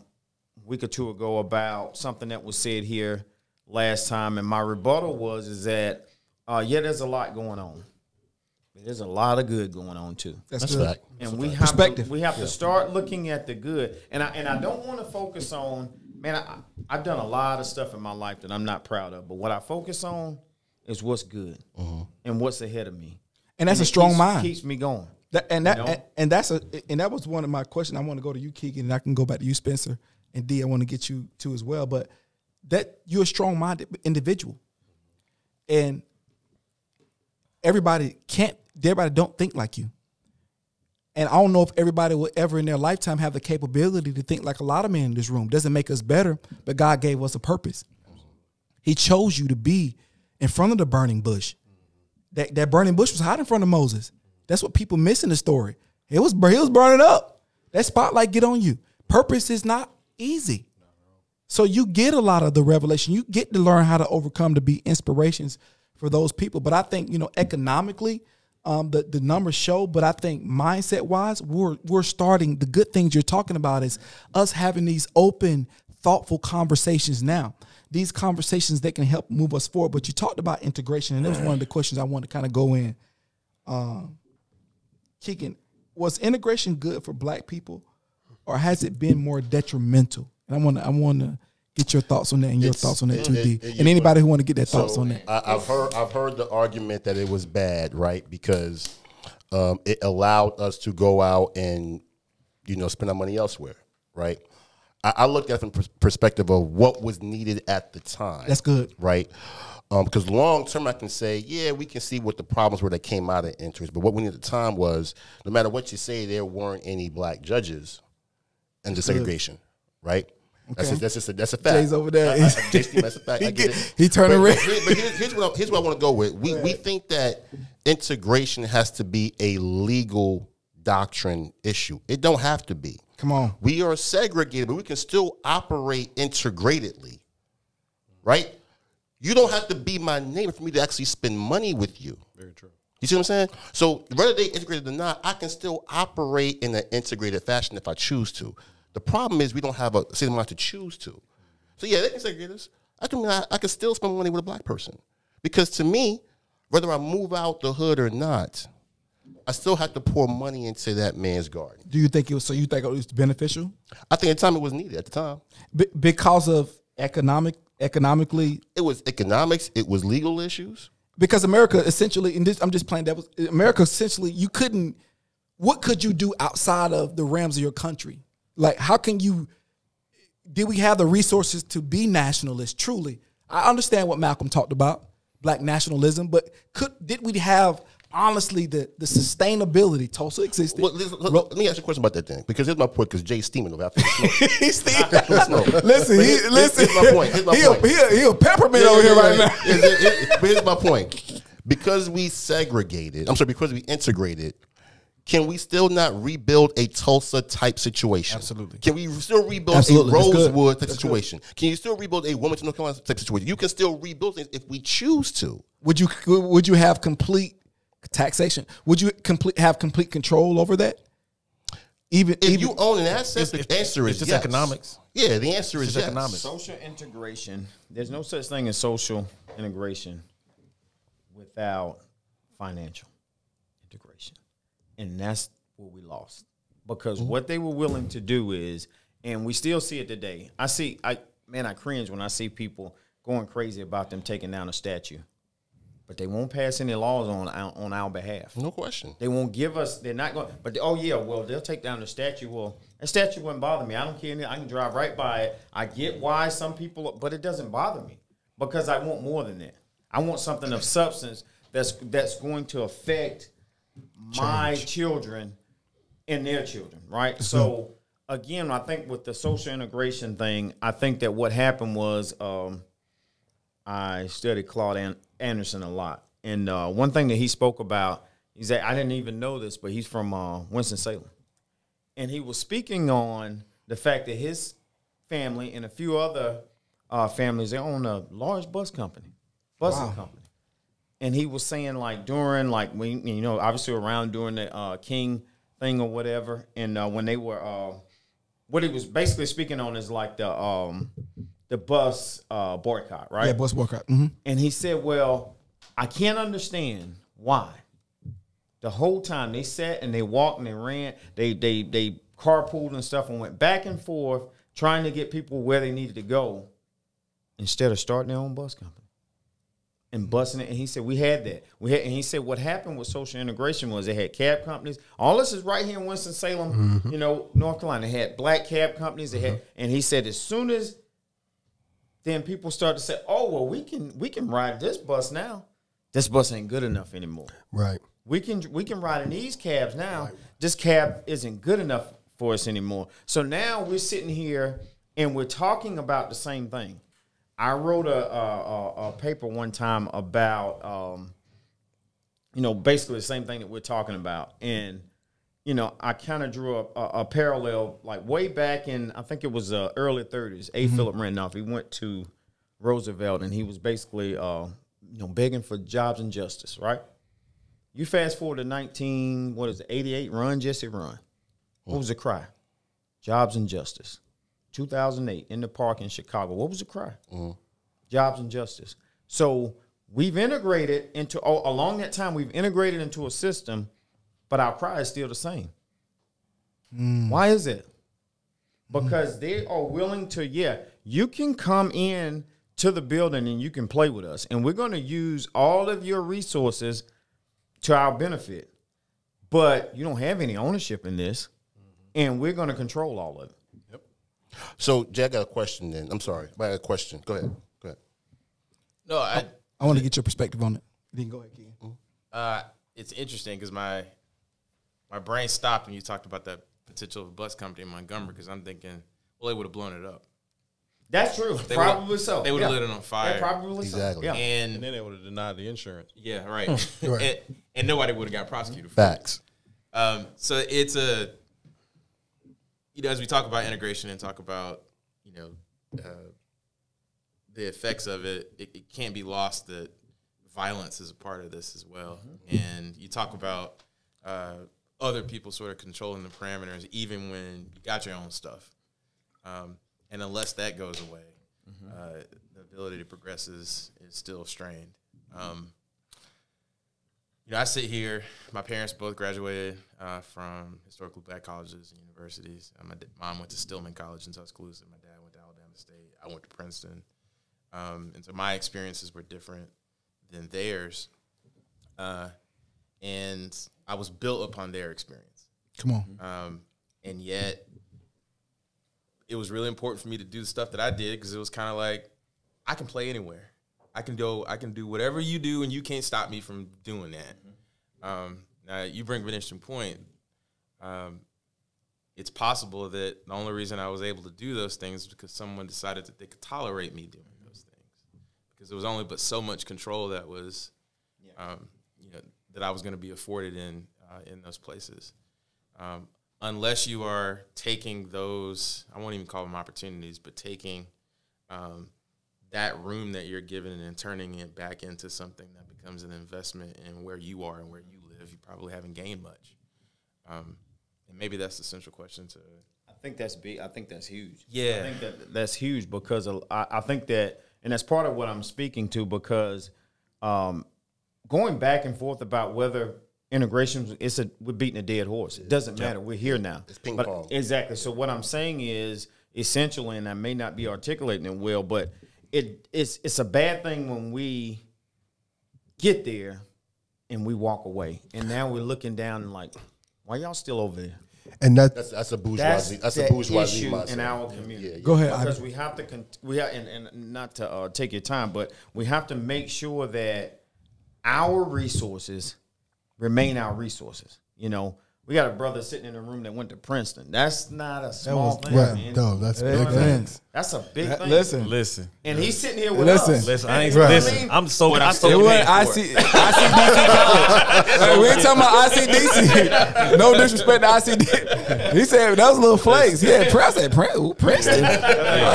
week or two ago about something that was said here last time, and my rebuttal is that there's a lot going on. There's a lot of good going on too. That's fact. And we have to start looking at the good. And I don't want to focus on, man, I've done a lot of stuff in my life that I'm not proud of, but what I focus on is what's good and what's ahead of me. And that's a strong mind. Keeps me going. That was one of my questions. I want to go to you, Keegan, and I can go back to you, Spencer, and D. I want to get you too as well. But that you're a strong-minded individual, and everybody don't think like you. And I don't know if everybody will ever in their lifetime have the capability to think like a lot of men in this room. Doesn't make us better, but God gave us a purpose. He chose you to be in front of the burning bush. That burning bush was hot in front of Moses. That's what people miss in the story. He was burning up. That spotlight get on you. Purpose is not easy. So you get a lot of the revelation. You get to learn how to overcome, to be inspirations for those people. But I think, economically, the numbers show, but I think mindset wise, we're starting. The good things you're talking about is us having these open, thoughtful conversations now. These conversations that can help move us forward. But you talked about integration, and that was one of the questions I wanted to kind of go in. Keegan, was integration good for Black people, or has it been more detrimental? And I want to get your thoughts on that and your thoughts on that too, D. And anybody who want to get their thoughts on that. I've heard the argument that it was bad, right? Because it allowed us to go out and, spend our money elsewhere, right? I looked at it from perspective of what was needed at the time. That's good. Right? Because long term, I can say, yeah, we can see what the problems were that came out of interest. But what we needed at the time was, no matter what you say, there weren't any Black judges and the segregation, right? Okay. That's a fact. Jay's over there. That's a fact. He turned red. But here's what I want to go with. We think that integration has to be a legal doctrine issue. It don't have to be. Come on. We are segregated, but we can still operate integratedly, right? You don't have to be my neighbor for me to actually spend money with you. Very true. You see what I'm saying? So whether they integrated or not, I can still operate in an integrated fashion if I choose to. The problem is we don't have a same amount to choose to. So yeah, they can segregate us. I can still spend money with a Black person. Because to me, whether I move out the hood or not, I still have to pour money into that man's garden. Do you think it was beneficial? I think at the time it was needed at the time. Because of economically? It was economics, it was legal issues. Because America essentially, and I'm just playing devil's, America essentially, what could you do outside of the realms of your country? Like, did we have the resources to be nationalists, truly? I understand what Malcolm talked about, Black nationalism, but did we have, honestly, the sustainability? Tulsa existed. Well, let me ask you a question about that thing, because here's my point, because Jay's steaming over after the smoke. He's steaming. Listen. Here's my point. He a peppermint over here right now. But here's my point. Because we integrated, can we still not rebuild a Tulsa-type situation? Absolutely. Can we still rebuild a Rosewood-type situation? Can you still rebuild a Wilmington, North Carolina-type situation? You can still rebuild things if we choose to. Would you have complete taxation. Would you have complete control over that? If you own an asset, the answer is it's yes. economics. Yeah, the answer is yes. economics. Social integration. There's no such thing as social integration without financial integration. And that's what we lost. Because what they were willing to do is, and we still see it today. I cringe when I see people going crazy about them taking down a statue. But they won't pass any laws on our behalf. No question. They won't give us, they're not going, but they'll take down the statue. Well, that statue wouldn't bother me. I don't care. I can drive right by it. I get why some people, but it doesn't bother me because I want more than that. I want something of substance that's going to affect my children and their children, right? So, again, I think with the social integration thing, I think that what happened was I studied Claude Anderson a lot. And one thing that he spoke about, he said, I didn't even know this, but he's from Winston-Salem. And he was speaking on the fact that his family and a few other families, they own a large busing company. And he was saying, like, during, like, obviously around during the King thing or whatever, and when they were, what he was basically speaking on is like the bus boycott, right? Yeah, bus boycott. Mm-hmm. And he said, well, I can't understand why. The whole time they sat and they walked and they ran, they carpooled and stuff and went back and forth trying to get people where they needed to go instead of starting their own bus company and busing it. And he said, we had that. And he said, what happened with social integration was they had cab companies. All this is right here in Winston-Salem, North Carolina. They had black cab companies. They had, and he said, as soon as then people start to say, oh, well, we can ride this bus now. This bus ain't good enough anymore. Right. We can ride in these cabs now. Right. This cab isn't good enough for us anymore. So now we're sitting here and we're talking about the same thing. I wrote a paper one time about, basically the same thing that we're talking about. And, I kind of drew a parallel, like way back in, I think it was early 30s, A. Philip Randolph. He went to Roosevelt and he was basically, begging for jobs and justice, right? You fast forward to 88, Run, Jesse, Run. What was the cry? Jobs and justice. 2008, in the park in Chicago. What was the cry? Jobs and justice. So we've integrated along that time, we've integrated into a system, but our cry is still the same. Why is it? Because they are willing to, you can come in to the building and you can play with us, and we're going to use all of your resources to our benefit, but you don't have any ownership in this, and we're going to control all of it. Yep. So, Jay, I got a question then. I'm sorry. I got a question. Go ahead. No, I want to get your perspective on it. Then go ahead, Keegan. It's interesting because my brain stopped when you talked about that potential bus company in Montgomery because I'm thinking, well, they would have blown it up. That's true. Probably so. They would have lit it on fire. Yeah, probably exactly. So. Yeah. And then they would have denied the insurance. Yeah, right. And nobody would have got prosecuted for Facts. So it's as we talk about integration and talk about, the effects of it, it can't be lost that violence is a part of this as well. And you talk about other people sort of controlling the parameters, even when you got your own stuff. And unless that goes away, the ability to progress is still strained. I sit here. My parents both graduated from historically black colleges and universities. My mom went to Stillman College in Tuscaloosa. My dad went to Alabama State. I went to Princeton. And so my experiences were different than theirs. And I was built upon their experience. Come on. And yet it was really important for me to do the stuff that I did because it was kind of like I can play anywhere. I can do whatever you do, and you can't stop me from doing that. Now, you bring up an interesting point. It's possible that the only reason I was able to do those things is because someone decided that they could tolerate me doing those things. Because there was only but so much control that was, that I was going to be afforded in those places. Unless you are taking those, I won't even call them opportunities, but taking that room that you're given and turning it back into something that becomes an investment in where you are and where you live, you probably haven't gained much. And maybe that's the central question to. I think that's big. I think that's huge. Yeah. I think that's huge because I think that, and that's part of what I'm speaking to, because going back and forth about whether integration, we're beating a dead horse. It doesn't matter. We're here now. It's ping pong. Exactly. So what I'm saying is essentially, and I may not be articulating it well, but it's a bad thing when we get there and we walk away, and now we're looking down and like, why y'all still over there? And that's a bourgeoisie. That's a bourgeoisie issue mindset in our community. Yeah. Go ahead. Because we have to, and not to take your time, but we have to make sure that our resources remain our resources. You know, we got a brother sitting in a room that went to Princeton. That's not a small thing, right. man. No, that's You know big what I mean? things. That's a big thing. Listen. And he's sitting here with Listen. us. Listen, I ain't You know what I listen. mean? I'm so But I'm I so so It wasn't paid for ICDC college. Hey, we ain't talking about ICDC. No disrespect to ICDC. He said that was a little flex. Yeah, I said Princeton.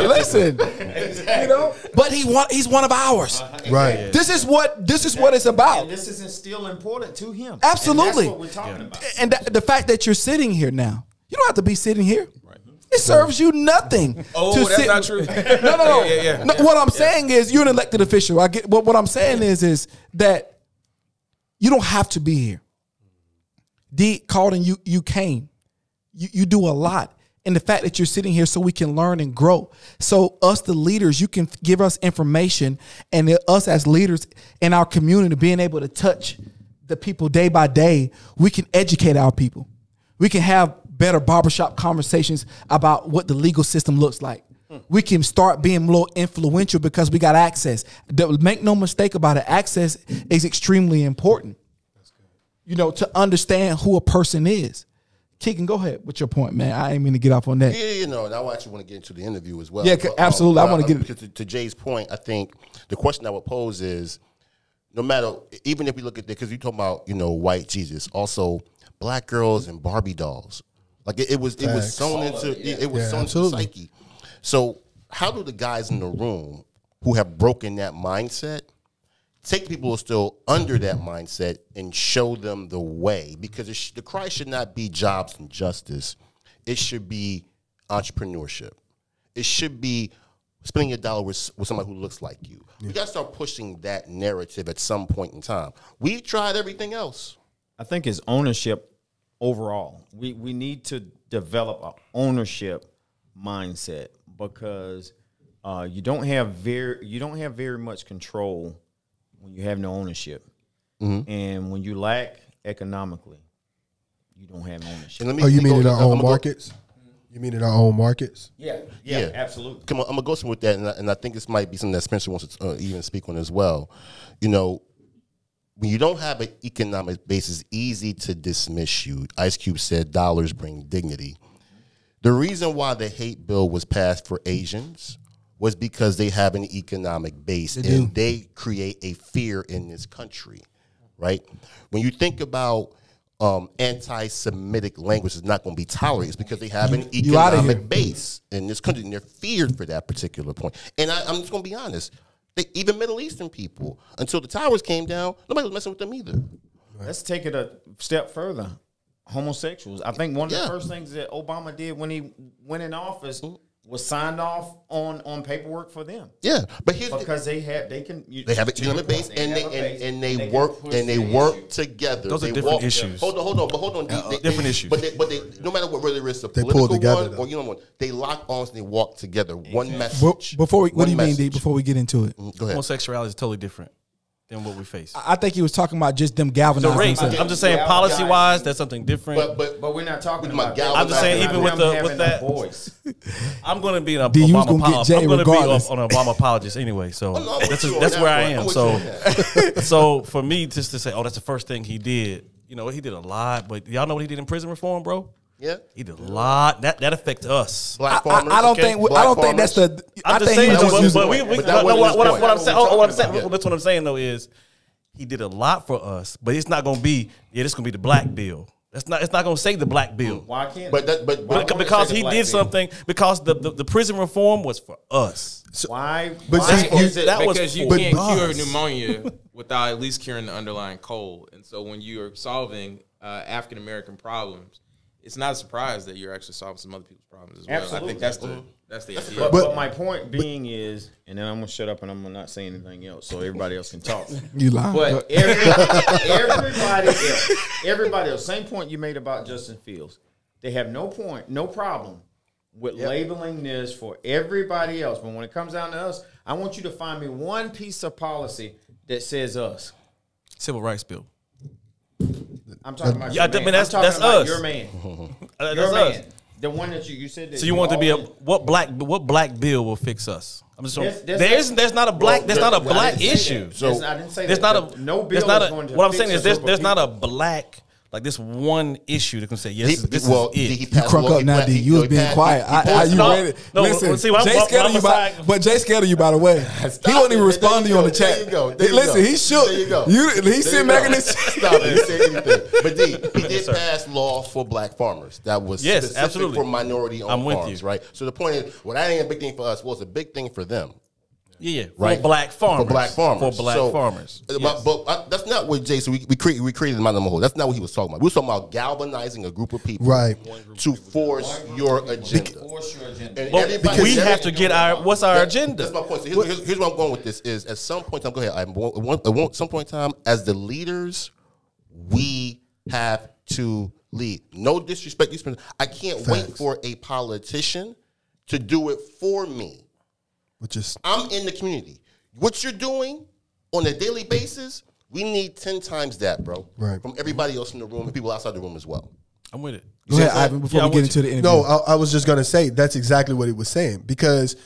Listen, you know, but he's one of ours. Right. This is what it's about. And this is still important to him. Absolutely. And that's what we're talking about. And the fact that you're sitting here now, you don't have to be sitting here. It serves you nothing. Oh, to that's sit. not true. No. Yeah. No, what I'm saying is you're an elected official. I get what I'm saying is that you don't have to be here. D called and you came. You do a lot. And the fact that you're sitting here so we can learn and grow. So us, the leaders, you can give us information, and us as leaders in our community being able to touch the people day by day, we can educate our people. We can have better barbershop conversations about what the legal system looks like. We can start being more influential because we got access. Make no mistake about it, access is extremely important. You know, to understand who a person is. Keegan, go ahead with your point, man. I ain't mean to get off on that. Yeah, you know, and I actually want to get into the interview as well. Yeah, absolutely. I want to get to Jay's point. I think the question I would pose is, no matter, even if we look at that, because you talking about, you know, white Jesus, also black girls and Barbie dolls. Like it was sewn into the psyche. So how do the guys in the room who have broken that mindset take people who are still under that mindset and show them the way? Because the cry should not be jobs and justice. It should be entrepreneurship. It should be spending your dollar with somebody who looks like you. We got to start pushing that narrative at some point in time. We've tried everything else. I think it's ownership overall. We need to develop an ownership mindset, because you don't have very much control when you have no ownership, and when you lack economically, you don't have ownership. You mean in our own markets? You mean in our own markets? Yeah, absolutely. Come on, I'm gonna go somewhere with that, and I think this might be something that Spencer wants to even speak on as well. You know, when you don't have an economic base, it's easy to dismiss you. Ice Cube said, "Dollars bring dignity." The reason why the hate bill was passed for Asians was because they have an economic base and they create a fear in this country, right? When you think about anti-Semitic language is not going to be tolerated, it's because they have an economic base in this country, and they're feared for that particular point. And I'm just going to be honest, even Middle Eastern people, until the towers came down, nobody was messing with them either. Let's take it a step further. Homosexuals. I think one of the first things that Obama did when he went in office was signed off on paperwork for them. Yeah, but here's because they have an economic base, and they work together. Those are different issues. Hold on. Different issues. But they no matter what, whether it's a political one or they lock arms and they walk together. One message. What do you mean, D? Before we get into it, go ahead. Homosexuality is totally different than what we face. I think he was talking about just them galvanizing. The race. I'm just saying, policy wise, that's something different. But we're not talking about that. I'm just saying, even with that voice. I'm going to be an Obama apologist. I'm going to be an Obama apologist anyway. So that's where I am. So for me, just to say, oh, that's the first thing he did. You know, he did a lot, but y'all know what he did in prison reform, bro? Yeah, he did a lot. That affects us. Black farmers. I don't think that's the. I'm just saying, what I'm saying though is he did a lot for us, but it's not going to be. This is going to be the black bill. It's not going to say the black bill. Why can't? Because he did something. Because the prison reform was for us. Why? Because you can't cure pneumonia without at least curing the underlying cold. And so when you are solving African American problems, it's not a surprise that you're actually solving some other people's problems as well. Absolutely. I think that's the idea. But my point being is, and then I'm gonna shut up and I'm gonna not say anything else, so everybody else can talk. You lie. But everybody else, same point you made about Justin Fields. They have no problem with labeling this for everybody else. But when it comes down to us, I want you to find me one piece of policy that says us. Civil rights bill. I'm talking about Yeah, your man. that's I'm talking about us. your man. That's Your us. man. The one that you said that. So you want to be what black bill will fix us? I'm just There's not a black issue. So I didn't say there's that. not a no bill. What I'm saying is there's not a black. Like this one issue that can say yes. This is it. You crunk up now, D. You was being quiet. Ready? Listen, Jay scared of you. But Jay scared of you, by the way. He won't even respond to you on the chat. Listen, he shook. He's sitting back in this. Stop it. Didn't say anything. But D, he did pass laws for black farmers. That was specific for minority-owned farms, right? So the point is, what that ain't a big thing for us was a big thing for them. Yeah, right. For black farmers. Farmers. But that's not what Jay said. We created the Mountain Hole. That's not what he was talking about. We were talking about galvanizing a group of people to force your agenda. But we have to get what's our agenda? That's my point. So here's where I'm going with this is at some point in time, at some point in time, as the leaders, we have to lead. No disrespect. I can't wait for a politician to do it for me. I'm in the community. What you're doing on a daily basis, we need 10 times that, bro. Right. From everybody else in the room and people outside the room as well. I'm with it. Go ahead, Ivan, before we get into the interview. No, I was just going to say that's exactly what he was saying, because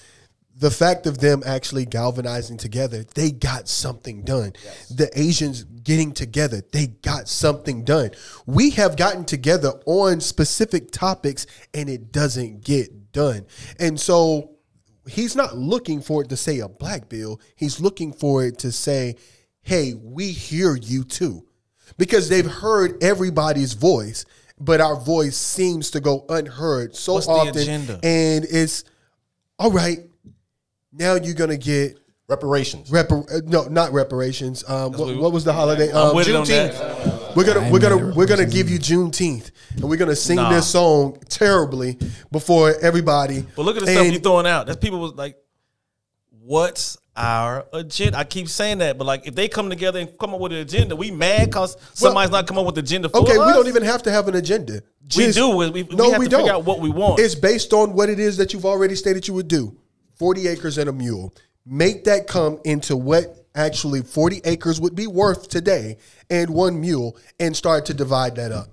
the fact of them actually galvanizing together, they got something done. Yes. The Asians getting together, they got something done. We have gotten together on specific topics and it doesn't get done. And so he's not looking for it to say a black bill. He's looking for it to say, hey, we hear you too. Because they've heard everybody's voice, but our voice seems to go unheard so often. The agenda? And it's, all right, now you're going to get reparations. No, not reparations. What was the holiday? Juneteenth. We're gonna give you Juneteenth, and we're gonna sing this song terribly before everybody. But look at the stuff you're throwing out. That's people was like, "What's our agenda?" I keep saying that, but like, if they come together and come up with an agenda, we mad because somebody's not come up with the agenda for us? Okay, we don't even have to have an agenda. We do. We have to figure out what we want. It's based on what it is that you've already stated you would do. 40 acres and a mule. Make that come into what actually 40 acres would be worth today and one mule, and start to divide that up.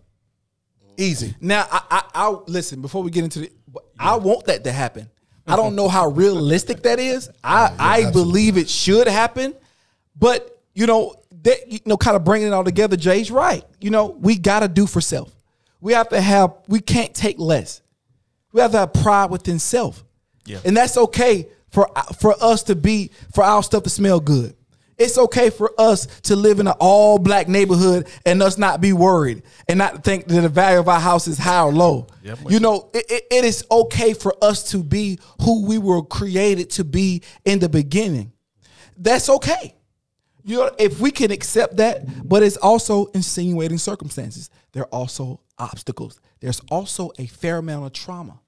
Easy. Now, I'll listen, before we get into it, I want that to happen. I don't know how realistic that is. I believe it should happen, but kind of bringing it all together, Jay's right. We got to do for self. We can't take less. We have to have pride within self. Yeah. And that's okay for us for our stuff to smell good. It's okay for us to live in an all black neighborhood and us not be worried and not think that the value of our house is high or low. Yep. It is okay for us to be who we were created to be in the beginning. That's okay. If we can accept that, but it's also insinuating circumstances. There are also obstacles. There's also a fair amount of trauma.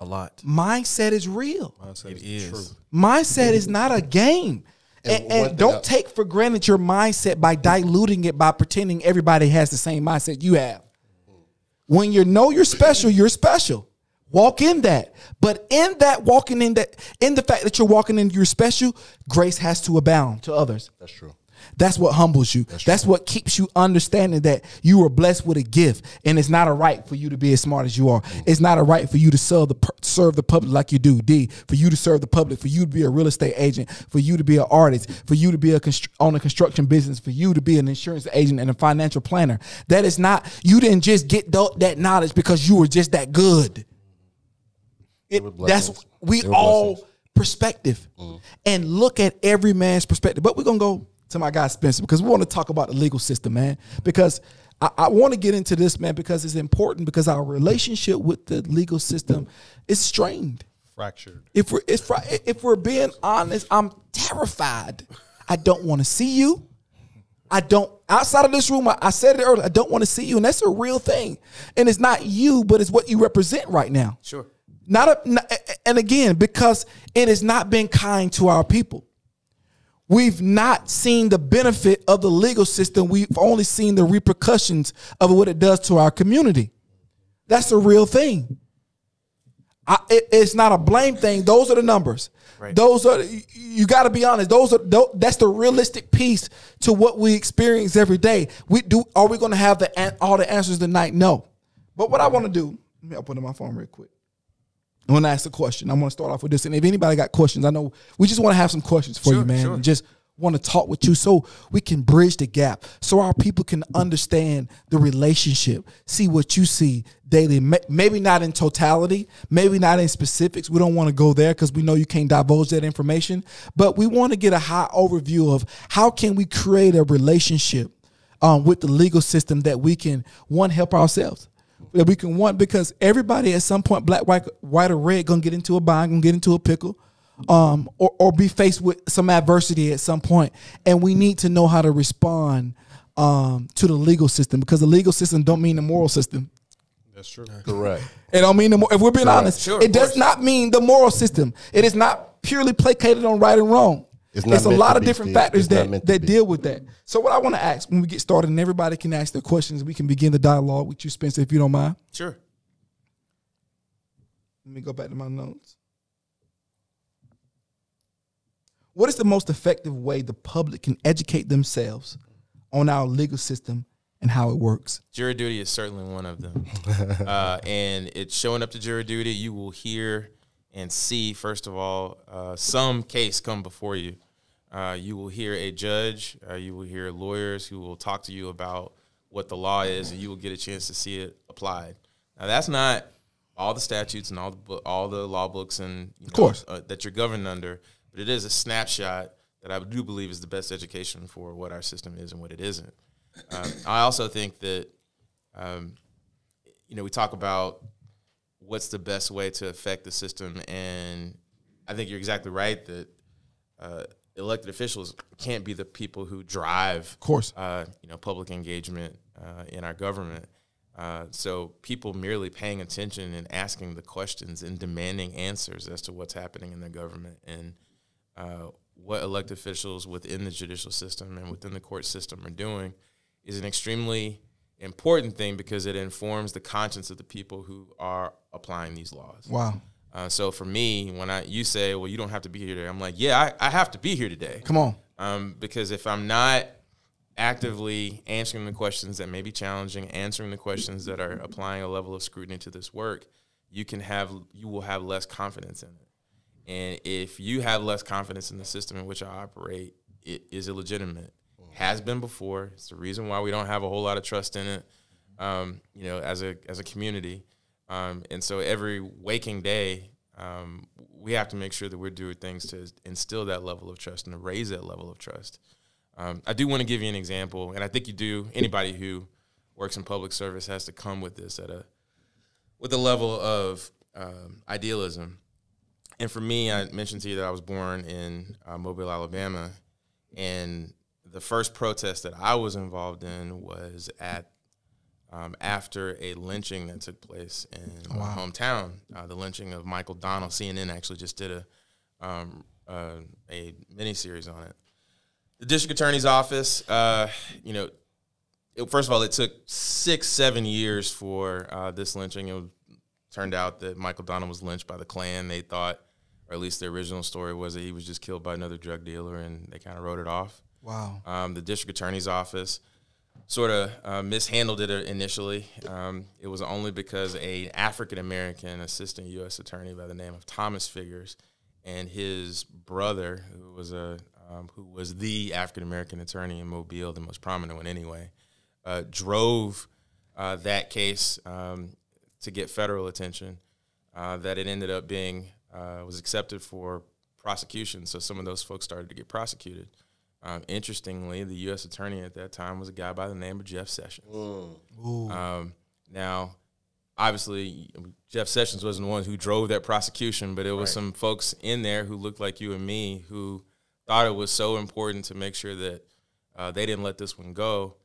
A lot. Mindset is real. It is. True. Mindset is not a game. And don't take for granted your mindset by diluting it by pretending everybody has the same mindset you have. When you're special, you're special. Walk in that. But in that walking in that, in the fact that you're walking in you're special, grace has to abound to others. That's true. That's what humbles you. That's what keeps you understanding that you were blessed with a gift, and it's not a right for you to be as smart as you are. It's not a right for you to serve the public like you do. D, for you to serve the public, for you to be a real estate agent, for you to be an artist, for you to be on a construction business, for you to be an insurance agent and a financial planner. That is not, you didn't just get that knowledge because you were just that good. Perspective, and look at every man's perspective. But we're going to go to my guy Spencer because we want to talk about the legal system, man, because I want to get into this, man, because it's important, because our relationship with the legal system is strained. Fractured. If we're being honest, I'm terrified. I don't want to see you. Outside of this room, I said it earlier, I don't want to see you. And that's a real thing. And it's not you, but it's what you represent right now. Sure. And again, because it has not been kind to our people. We've not seen the benefit of the legal system. We've only seen the repercussions of what it does to our community. That's a real thing. It's not a blame thing. Those are the numbers. Right. You got to be honest. That's the realistic piece to what we experience every day. Are we going to have all the answers tonight? No. But what I want to do, let me open up my phone real quick. I want to ask a question. I want to start off with this. And if anybody got questions, I know we just want to have some questions for you, man. Sure. And just want to talk with you so we can bridge the gap, so our people can understand the relationship, see what you see daily. Maybe not in totality, maybe not in specifics. We don't want to go there because we know you can't divulge that information. But we want to get a high overview of how can we create a relationship with the legal system that we can, one, help ourselves. That we can because everybody at some point, black, white, or red, gonna get into a bind, gonna get into a pickle, or be faced with some adversity at some point, and we need to know how to respond to the legal system, because the legal system don't mean the moral system. That's true. Correct. It don't mean if we're being honest, sure, it does not mean the moral system. It is not purely placated on right and wrong. It's a lot of different factors that deal with that. So what I want to ask when we get started, and everybody can ask their questions, we can begin the dialogue with you, Spencer, if you don't mind. Sure. Let me go back to my notes. What is the most effective way the public can educate themselves on our legal system and how it works? Jury duty is certainly one of them. And it's showing up to jury duty. You will hear and see, first of all, some case come before you. You will hear a judge, you will hear lawyers who will talk to you about what the law is, and you will get a chance to see it applied. Now, that's not all the statutes and all the law books and of course that you're governed under, but it is a snapshot that I do believe is the best education for what our system is and what it isn't. I also think that, we talk about what's the best way to affect the system, and I think you're exactly right that elected officials can't be the people who drive, of course, public engagement in our government. So people merely paying attention and asking the questions and demanding answers as to what's happening in the government and what elected officials within the judicial system and within the court system are doing is an extremely important thing, because it informs the conscience of the people who are applying these laws. Wow. So for me, when you say, well, you don't have to be here today, I'm like, yeah, I have to be here today. Come on. Because if I'm not actively answering the questions that may be challenging, answering the questions that are applying a level of scrutiny to this work, you will have less confidence in it. And if you have less confidence in the system in which I operate, it is illegitimate. Has been before. It's the reason why we don't have a whole lot of trust in it, as a community. And so every waking day, we have to make sure that we're doing things to instill that level of trust and to raise that level of trust. I do want to give you an example, and I think you do. Anybody who works in public service has to come with this with a level of idealism. And for me, I mentioned to you that I was born in Mobile, Alabama, and the first protest that I was involved in was after a lynching that took place in my hometown, the lynching of Michael Donnell. CNN actually just did a miniseries on it. The district attorney's office, first of all, it took 6-7 years for this lynching. It turned out that Michael Donnell was lynched by the Klan. They thought, or at least the original story was, that he was just killed by another drug dealer, and they kind of wrote it off. Wow. The district attorney's office sort of mishandled it initially. It was only because an African-American assistant U.S. attorney by the name of Thomas Figures and his brother, who was the African-American attorney in Mobile, the most prominent one anyway, drove that case to get federal attention, that it ended up being was accepted for prosecution. So some of those folks started to get prosecuted. Interestingly, the U.S. attorney at that time was a guy by the name of Jeff Sessions. Now, obviously, Jeff Sessions wasn't the one who drove that prosecution, but it was some folks in there who looked like you and me who thought it was so important to make sure that they didn't let this one go.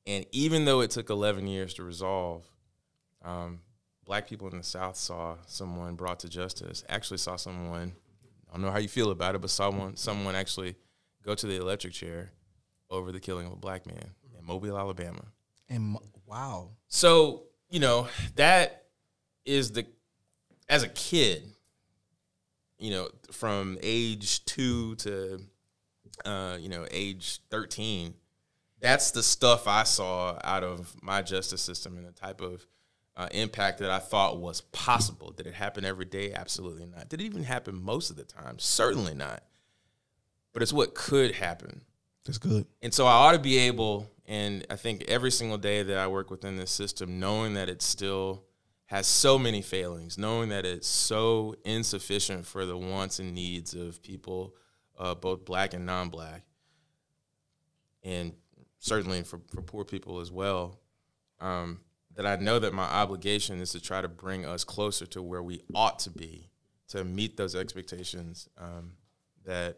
And even though it took 11 years to resolve, black people in the South saw someone brought to justice, actually saw someone, I don't know how you feel about it, but someone actually go to the electric chair over the killing of a black man in Mobile, Alabama. And wow. So, that is as a kid, from age 2 to, age 13, that's the stuff I saw out of my justice system and the type of impact that I thought was possible. Did it happen every day? Absolutely not. Did it even happen most of the time? Certainly not. But it's what could happen. That's good. And so I ought to be able, and I think every single day that I work within this system, knowing that it still has so many failings, knowing that it's so insufficient for the wants and needs of people, both black and non-black, and certainly for poor people as well, that I know that my obligation is to try to bring us closer to where we ought to be, to meet those expectations that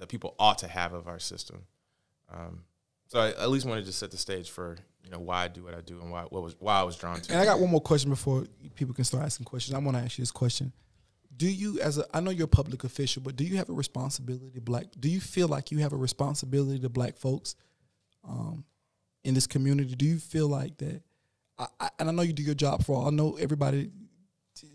people ought to have of our system. So I at least wanted to set the stage for why I do what I do and why I was drawn to it. And I got one more question before people can start asking questions. I want to ask you this question: do you, I know you're a public official, but do you have a responsibility do you feel like you have a responsibility to black folks in this community? Do you feel like that? And I know you do your job for all. I know everybody,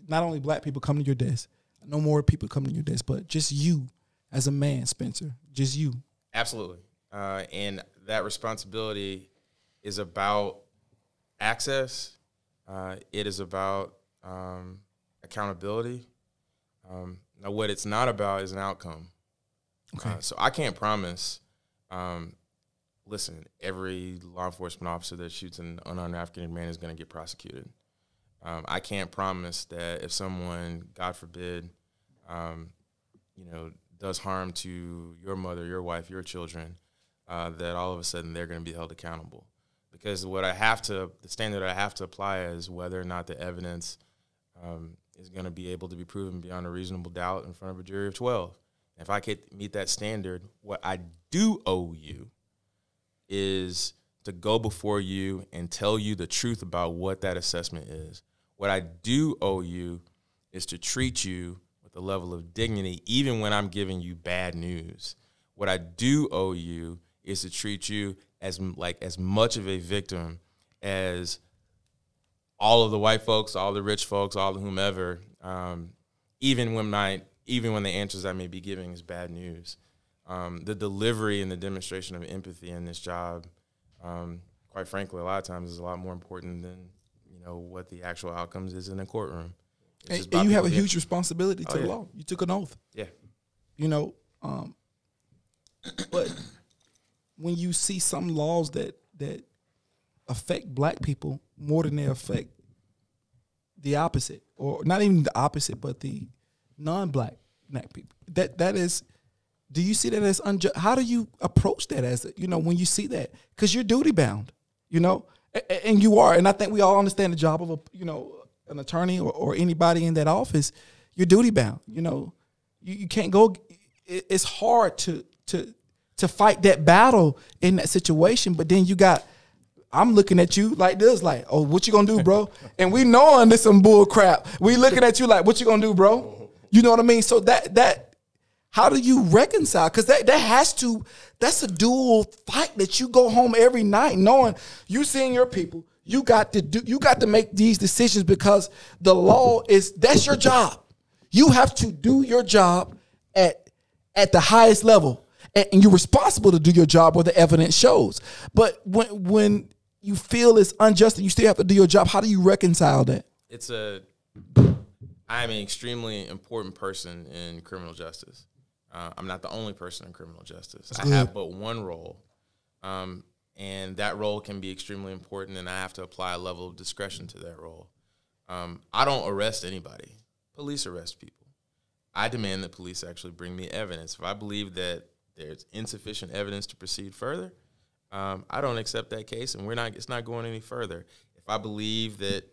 not only black people come to your desk. I know more people come to your desk, but just you as a man, Spencer, just you. Absolutely. And that responsibility is about access. It is about accountability. Now, what it's not about is an outcome. Okay. So I can't promise, listen, every law enforcement officer that shoots an unarmed African man is going to get prosecuted. I can't promise that if someone, God forbid, does harm to your mother, your wife, your children, that all of a sudden they're going to be held accountable. Because the standard I have to apply is whether or not the evidence is going to be able to be proven beyond a reasonable doubt in front of a jury of 12. If I can't meet that standard, what I do owe you is to go before you and tell you the truth about what that assessment is. What I do owe you is to treat you with a level of dignity, even when I'm giving you bad news. What I do owe you is to treat you as much of a victim as all of the white folks, all the rich folks, all of whomever, even when the answers I may be giving is bad news. The delivery and the demonstration of empathy in this job, quite frankly, a lot of times is a lot more important than what the actual outcomes is in a courtroom. And you have a huge responsibility to the law. You took an oath. Yeah. But when you see some laws that affect black people more than they affect the opposite, or not even the opposite, but the non-black people, that is, do you see that as unjust? How do you approach that as, when you see that? Because you're duty bound, and you are. And I think we all understand the job of an attorney or anybody in that office. You're duty bound. You can't go. It's hard to fight that battle in that situation. But then I'm looking at you like this, like, oh, what you gonna do, bro? And we knowing this some bull crap. We looking at you like, what you gonna do, bro? You know what I mean? So that how do you reconcile? Because that's a dual fight that you go home every night knowing you seeing your people. You got to make these decisions because the law that's your job. You have to do your job at the highest level. And you're responsible to do your job where the evidence shows. But when you feel it's unjust and you still have to do your job, how do you reconcile that? I'm an extremely important person in criminal justice. I'm not the only person in criminal justice. I have but one role, and that role can be extremely important, and I have to apply a level of discretion to that role. I don't arrest anybody. Police arrest people. I demand that police actually bring me evidence. If I believe that there's insufficient evidence to proceed further, I don't accept that case, and it's not going any further. If I believe that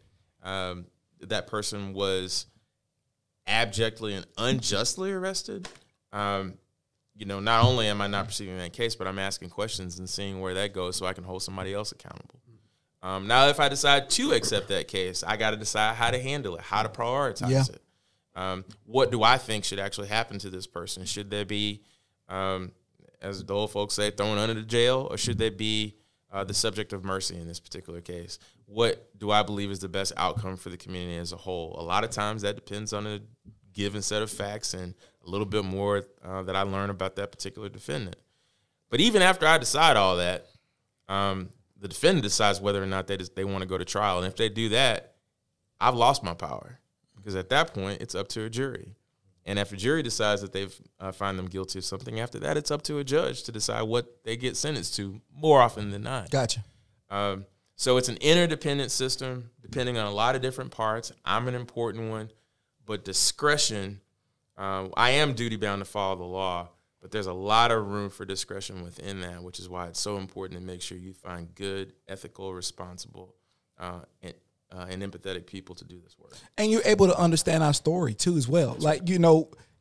that person was abjectly and unjustly arrested, not only am I not proceeding that case, but I'm asking questions and seeing where that goes so I can hold somebody else accountable. Now, if I decide to accept that case, I got to decide how to handle it, how to prioritize it. What do I think should actually happen to this person? Should there be, as the old folks say, thrown under the jail, or should they be the subject of mercy in this particular case? What do I believe is the best outcome for the community as a whole? A lot of times that depends on a given set of facts and a little bit more that I learn about that particular defendant. But even after I decide all that, the defendant decides whether or not they want to go to trial. And if they do that, I've lost my power, because at that point, it's up to a jury. And if a jury decides that they've find them guilty of something, after that, it's up to a judge to decide what they get sentenced to, more often than not. Gotcha. So it's an interdependent system, depending on a lot of different parts. I'm an important one. But discretion, I am duty-bound to follow the law, but there's a lot of room for discretion within that, which is why it's so important to make sure you find good, ethical, responsible, and empathetic people to do this work. And you're able to understand our story, too, as well. Like, you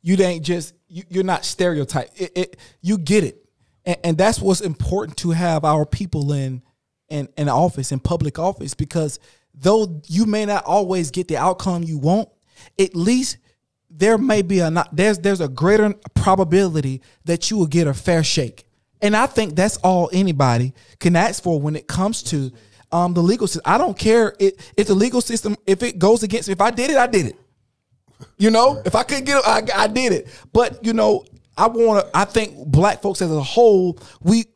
ain't just, you're not stereotyped. You get it. And that's what's important to have our people in office, in public office, because though you may not always get the outcome you want, at least there may be there's a greater probability that you will get a fair shake. And I think that's all anybody can ask for when it comes to the legal system. I don't care if the legal system, if it goes against, if I did it, I did it. If I couldn't get it, I did it. But, I think black folks as a whole, we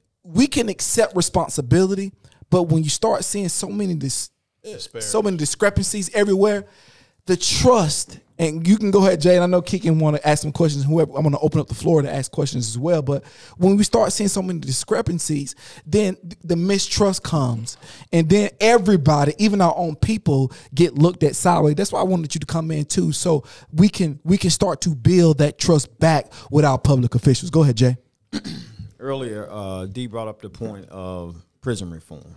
can accept responsibility. But when you start seeing so many discrepancies everywhere, the trust, and you can go ahead, Jay, and I know Keegan want to ask some questions. Whoever, I'm going to open up the floor to ask questions as well. But when we start seeing so many discrepancies, then the mistrust comes, and then everybody, even our own people, get looked at sideways. That's why I wanted you to come in too, so we can start to build that trust back with our public officials. Go ahead, Jay. Earlier, D brought up the point of prison reform,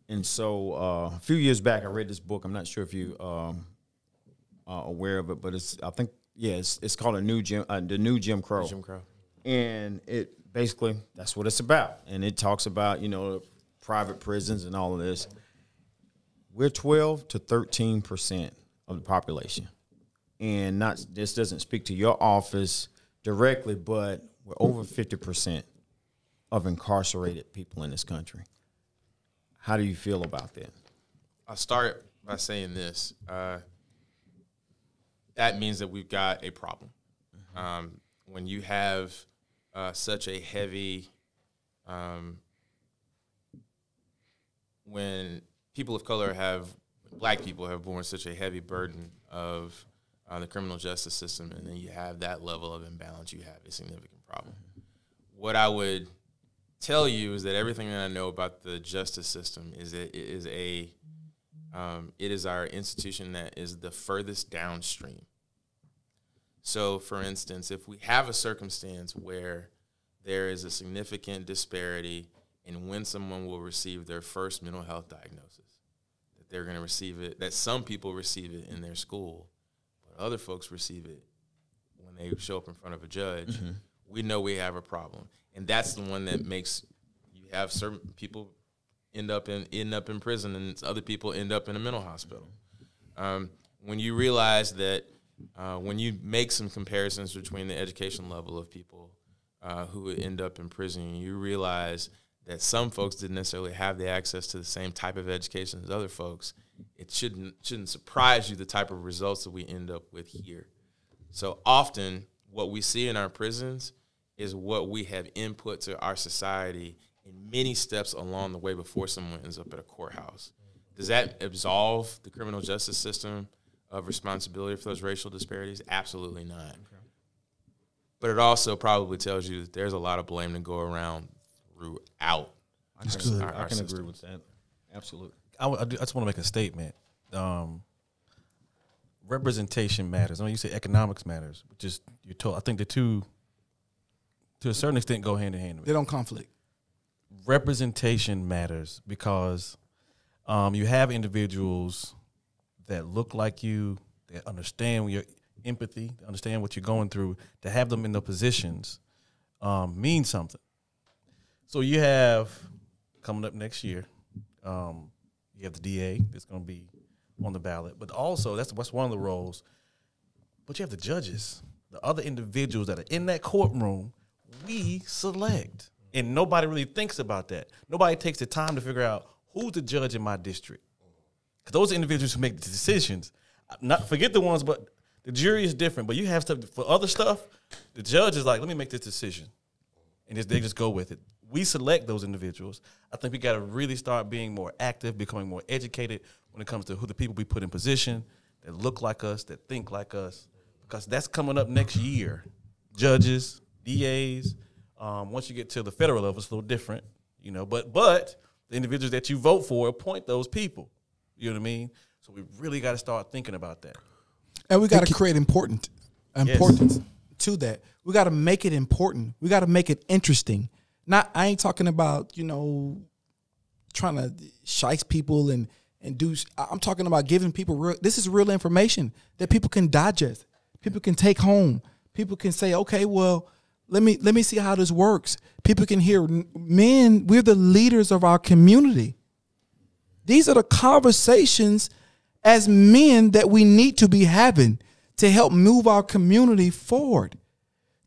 and so a few years back, I read this book. I'm not sure if you aware of it, but it's called the new Jim Crow. Jim Crow. And it basically, that's what it's about. And it talks about, private prisons and all of this. We're 12 to 13% of the population. And this doesn't speak to your office directly, but we're over 50% of incarcerated people in this country. How do you feel about that? I'll start by saying this. That means that we've got a problem. When you have such a heavy, when people of color black people have borne such a heavy burden of the criminal justice system, and then you have that level of imbalance, you have a significant problem. What I would tell you is that everything that I know about the justice system is that it is our institution that is the furthest downstream. So, for instance, if we have a circumstance where there is a significant disparity in when someone will receive their first mental health diagnosis, that they're going to receive it, that some people receive it in their school, but other folks receive it when they show up in front of a judge, we know we have a problem. And that's the one that makes you have certain people end up in prison, and other people end up in a mental hospital. When you realize that, when you make some comparisons between the education level of people who would end up in prison, you realize that some folks didn't necessarily have the access to the same type of education as other folks. It shouldn't surprise you the type of results that we end up with here. So often, what we see in our prisons is what we have input to our society in many steps along the way before someone ends up at a courthouse. Does that absolve the criminal justice system of responsibility for those racial disparities? Absolutely not. Okay. But it also probably tells you that there's a lot of blame to go around throughout. I can agree with that. Absolutely. I just want to make a statement. Representation matters. I know you say economics matters, which is you're told. I think the two to a certain extent, go hand in hand with They don't conflict. Representation matters because you have individuals that look like you, that understand your empathy, understand what you're going through. To have them in the positions means something. So you have, coming up next year, you have the DA that's going to be on the ballot. But also, that's one of the roles. But you have the judges, the other individuals that are in that courtroom, we select. And nobody really thinks about that. Nobody takes the time to figure out who's the judge in my district. Because those are individuals who make the decisions. Not forget the ones, but the jury is different. But you have stuff for other stuff. The judge is like, let me make this decision, and they just go with it. We select those individuals. I think we got to really start being more active, becoming more educated when it comes to who the people we put in position that look like us, that think like us, because that's coming up next year. Judges, DAs. Once you get to the federal level, it's a little different, But the individuals that you vote for appoint those people. You know what I mean? So we really got to start thinking about that. And we got to create importance to that. We got to make it important. We got to make it interesting. I ain't talking about, trying to shice people and do. I'm talking about giving people this is real information that people can digest. People can take home. People can say, okay, well, let me see how this works. People can hear, men, we're the leaders of our community. These are the conversations as men that we need to be having to help move our community forward,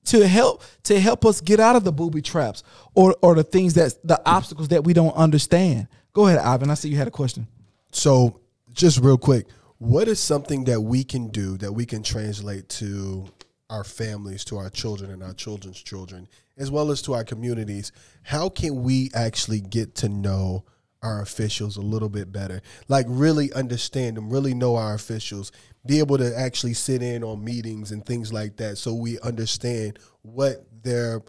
to help us get out of the booby traps or the things the obstacles that we don't understand. Go ahead, Ivan. I see you had a question. So just real quick, what is something that we can do that we can translate to our families, to our children and our children's children, as well as to our communities? How can we actually get to know our officials a little bit better? Like really understand them, really know our officials, be able to actually sit in on meetings and things like that so we understand what their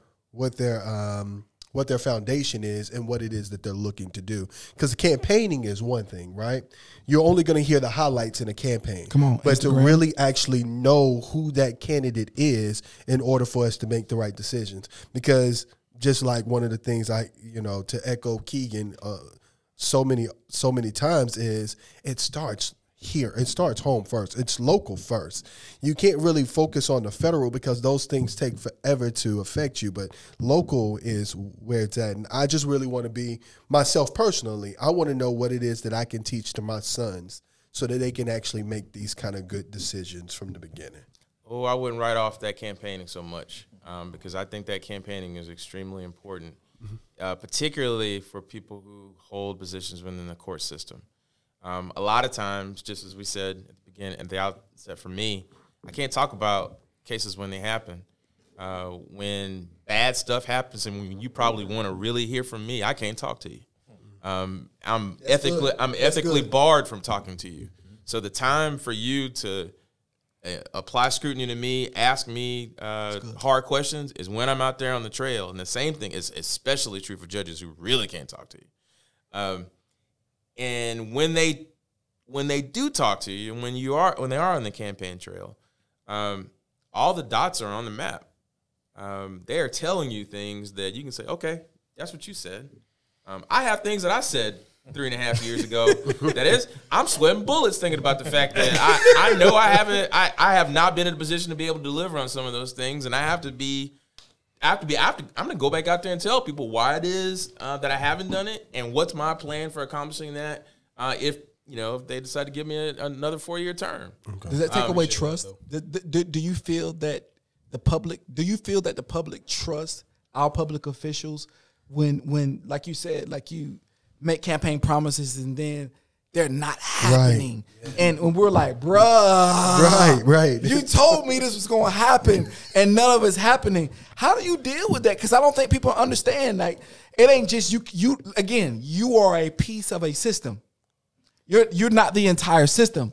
foundation is and what it is that they're looking to do. Because campaigning is one thing, right? You're only going to hear the highlights in a campaign. Come on, but Instagram. to really actually know who that candidate is in order for us to make the right decisions. Because just like one of the things to echo Keegan so many times is it starts here. It starts home first. It's local first. You can't really focus on the federal because those things take forever to affect you, but local is where it's at. And I just really want to be myself personally. I want to know what it is that I can teach to my sons so that they can actually make these kind of good decisions from the beginning. Oh, I wouldn't write off that campaigning so much because I think that campaigning is extremely important, particularly for people who hold positions within the court system. A lot of times, just as we said at the beginning, at the outset for me, I can't talk about cases when they happen. When bad stuff happens and when you probably want to really hear from me, I can't talk to you. I'm ethically barred from talking to you. So the time for you to apply scrutiny to me, ask me hard questions is when I'm out there on the trail. And the same thing is especially true for judges who really can't talk to you. And when they do talk to you, and when they are on the campaign trail, all the dots are on the map. They are telling you things that you can say, okay, that's what you said. I have things that I said 3.5 years ago. That is, I'm sweating bullets thinking about the fact that I know I have not been in a position to be able to deliver on some of those things, and I'm going to go back out there and tell people why it is that I haven't done it and what's my plan for accomplishing that if they decide to give me another 4-year term. Okay. Does that take away trust? Do you feel that the public trusts our public officials when like you said, like you make campaign promises and then they're not happening. Right. And when we're like, bruh, right. You told me this was going to happen and none of it's happening. How do you deal with that? Because I don't think people understand. Like, it ain't just you. Again, you are a piece of a system. You're not the entire system.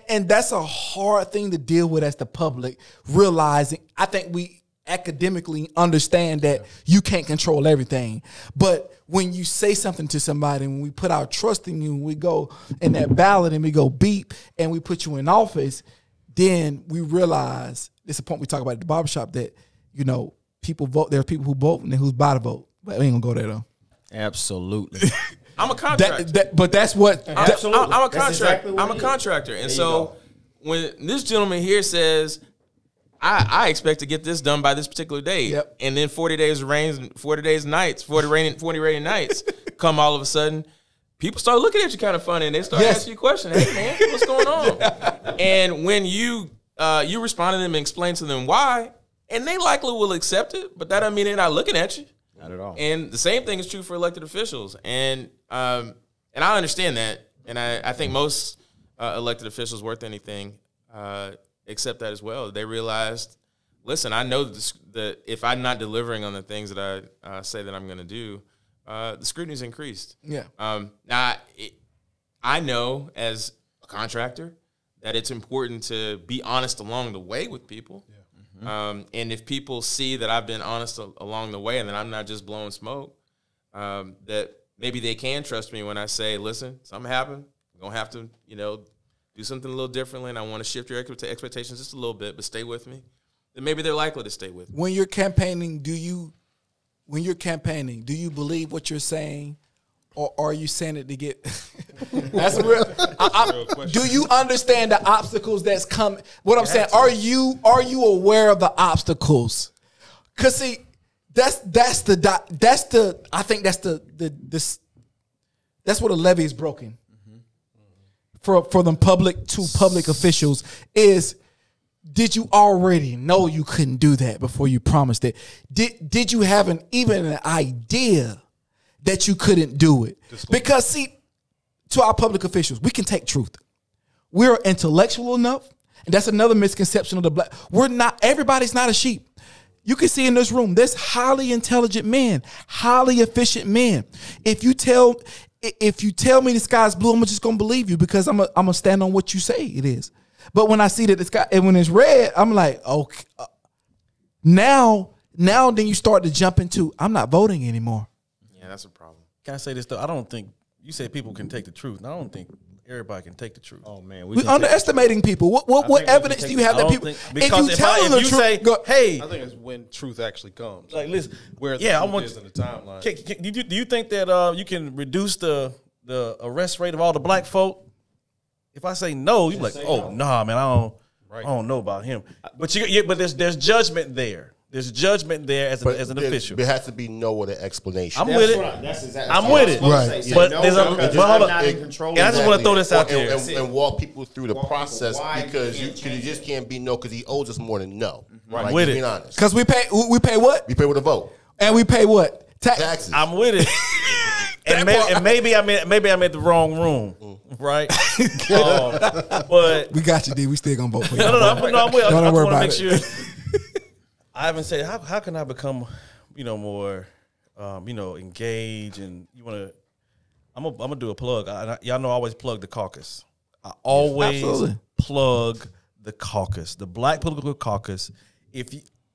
And that's a hard thing to deal with as the public, realizing, I think we academically understand that you can't control everything. But when you say something to somebody, when we put our trust in you, and we go in that ballot and we go beep and we put you in office, then we realize, it's a point we talk about at the barbershop, that, people vote. There are people who vote and who's by the vote. But we ain't gonna go there though. Absolutely. I'm a contractor. But that's what. Absolutely. I'm a contractor. Exactly I'm a contractor, and so when this gentleman here says, I expect to get this done by this particular date. Yep. And then 40 days of rain, 40 days of nights, 40 raining nights come all of a sudden. People start looking at you kind of funny, and they start asking you questions. Hey, man, what's going on? And when you respond to them and explain to them why, and they likely will accept it, but that doesn't mean they're not looking at you. Not at all. And the same thing is true for elected officials. And I understand that. And I think most elected officials worth anything accept that as well. They realized, listen, I know that if I'm not delivering on the things that I say that I'm going to do, the scrutiny's increased. Yeah. Now, I know as a contractor that it's important to be honest along the way with people. Yeah. Mm-hmm. And if people see that I've been honest along the way and that I'm not just blowing smoke, that maybe they can trust me when I say, listen, something happened. We're going to have to, do something a little differently, and I want to shift your expectations just a little bit, but stay with me. Then maybe they're likely to stay with me. When you're campaigning, do you believe what you're saying, or are you saying it to get? That's real. Do you understand the obstacles that's coming? What I'm saying, are you aware of the obstacles? Cause see, I think that's where the levee is broken. For them public officials is, did you already know you couldn't do that before you promised it? Did you have even an idea that you couldn't do it? Because see, to our public officials, we can take truth. We're intellectual enough, and that's another misconception of the black. Everybody's not a sheep. You can see in this room, there's highly intelligent men, highly efficient men. If you tell me the sky's blue, I'm just gonna believe you because I'm gonna stand on what you say it is. But when I see that the sky, and when it's red, I'm like, okay. Now then you start to jump into, I'm not voting anymore. Yeah, that's a problem. Can I say this though? I don't think you say people can take the truth. And I don't think everybody can take the truth. Oh man, we're underestimating people. What evidence do you have that people? Because if you say, hey, I think it's when truth actually comes. Like, listen, where the truth is in the timeline. Do you think that you can reduce the arrest rate of all the black folk? If I say no, you're like, oh nah, man, I don't know about him. But there's judgment there. There's judgment there as an official. There has to be no other explanation. I'm with it. I'm with it. Right. But I'm not in control. And I just want to throw this out there and walk people through the process because you just can't be no because he owes us more than no. Right. With it. Being honest. Because we pay what? We pay with a vote. And we pay what? Taxes. I'm with it. and maybe I'm in the wrong room, right? But we got you, D. We still gonna vote for you. No, I'm with. I just want to make sure. it. I haven't said how can I become, more, engaged and you want to. I'm gonna do a plug. Y'all know I always plug the caucus. I always plug the caucus, the Black Political Caucus.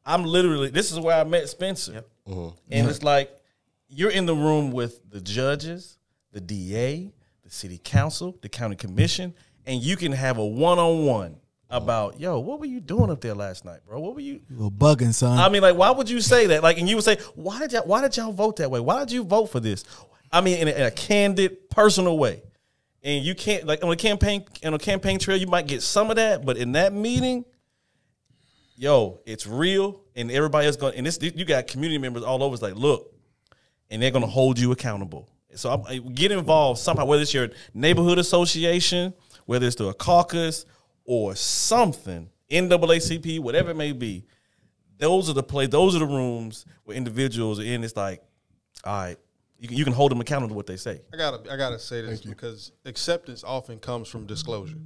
I'm literally, this is where I met Spencer, yep. And it's like you're in the room with the judges, the DA, the city council, the county commission, and you can have a one-on-one. About, what were you doing up there last night, bro? What were you? You were bugging, son. I mean, like, why would you say that? Like, and you would say, why did y'all vote that way? Why did you vote for this? I mean, in a candid, personal way. And you can't, like, on a campaign trail, you might get some of that, but in that meeting, it's real, and everybody else going. And you got community members all over. It's like, look, and they're gonna hold you accountable. So get involved somehow, whether it's your neighborhood association, whether it's through a caucus or something, NAACP, whatever it may be. Those are the rooms where individuals are in. It's like, all right, you can hold them accountable to what they say. I gotta say this because acceptance often comes from disclosure.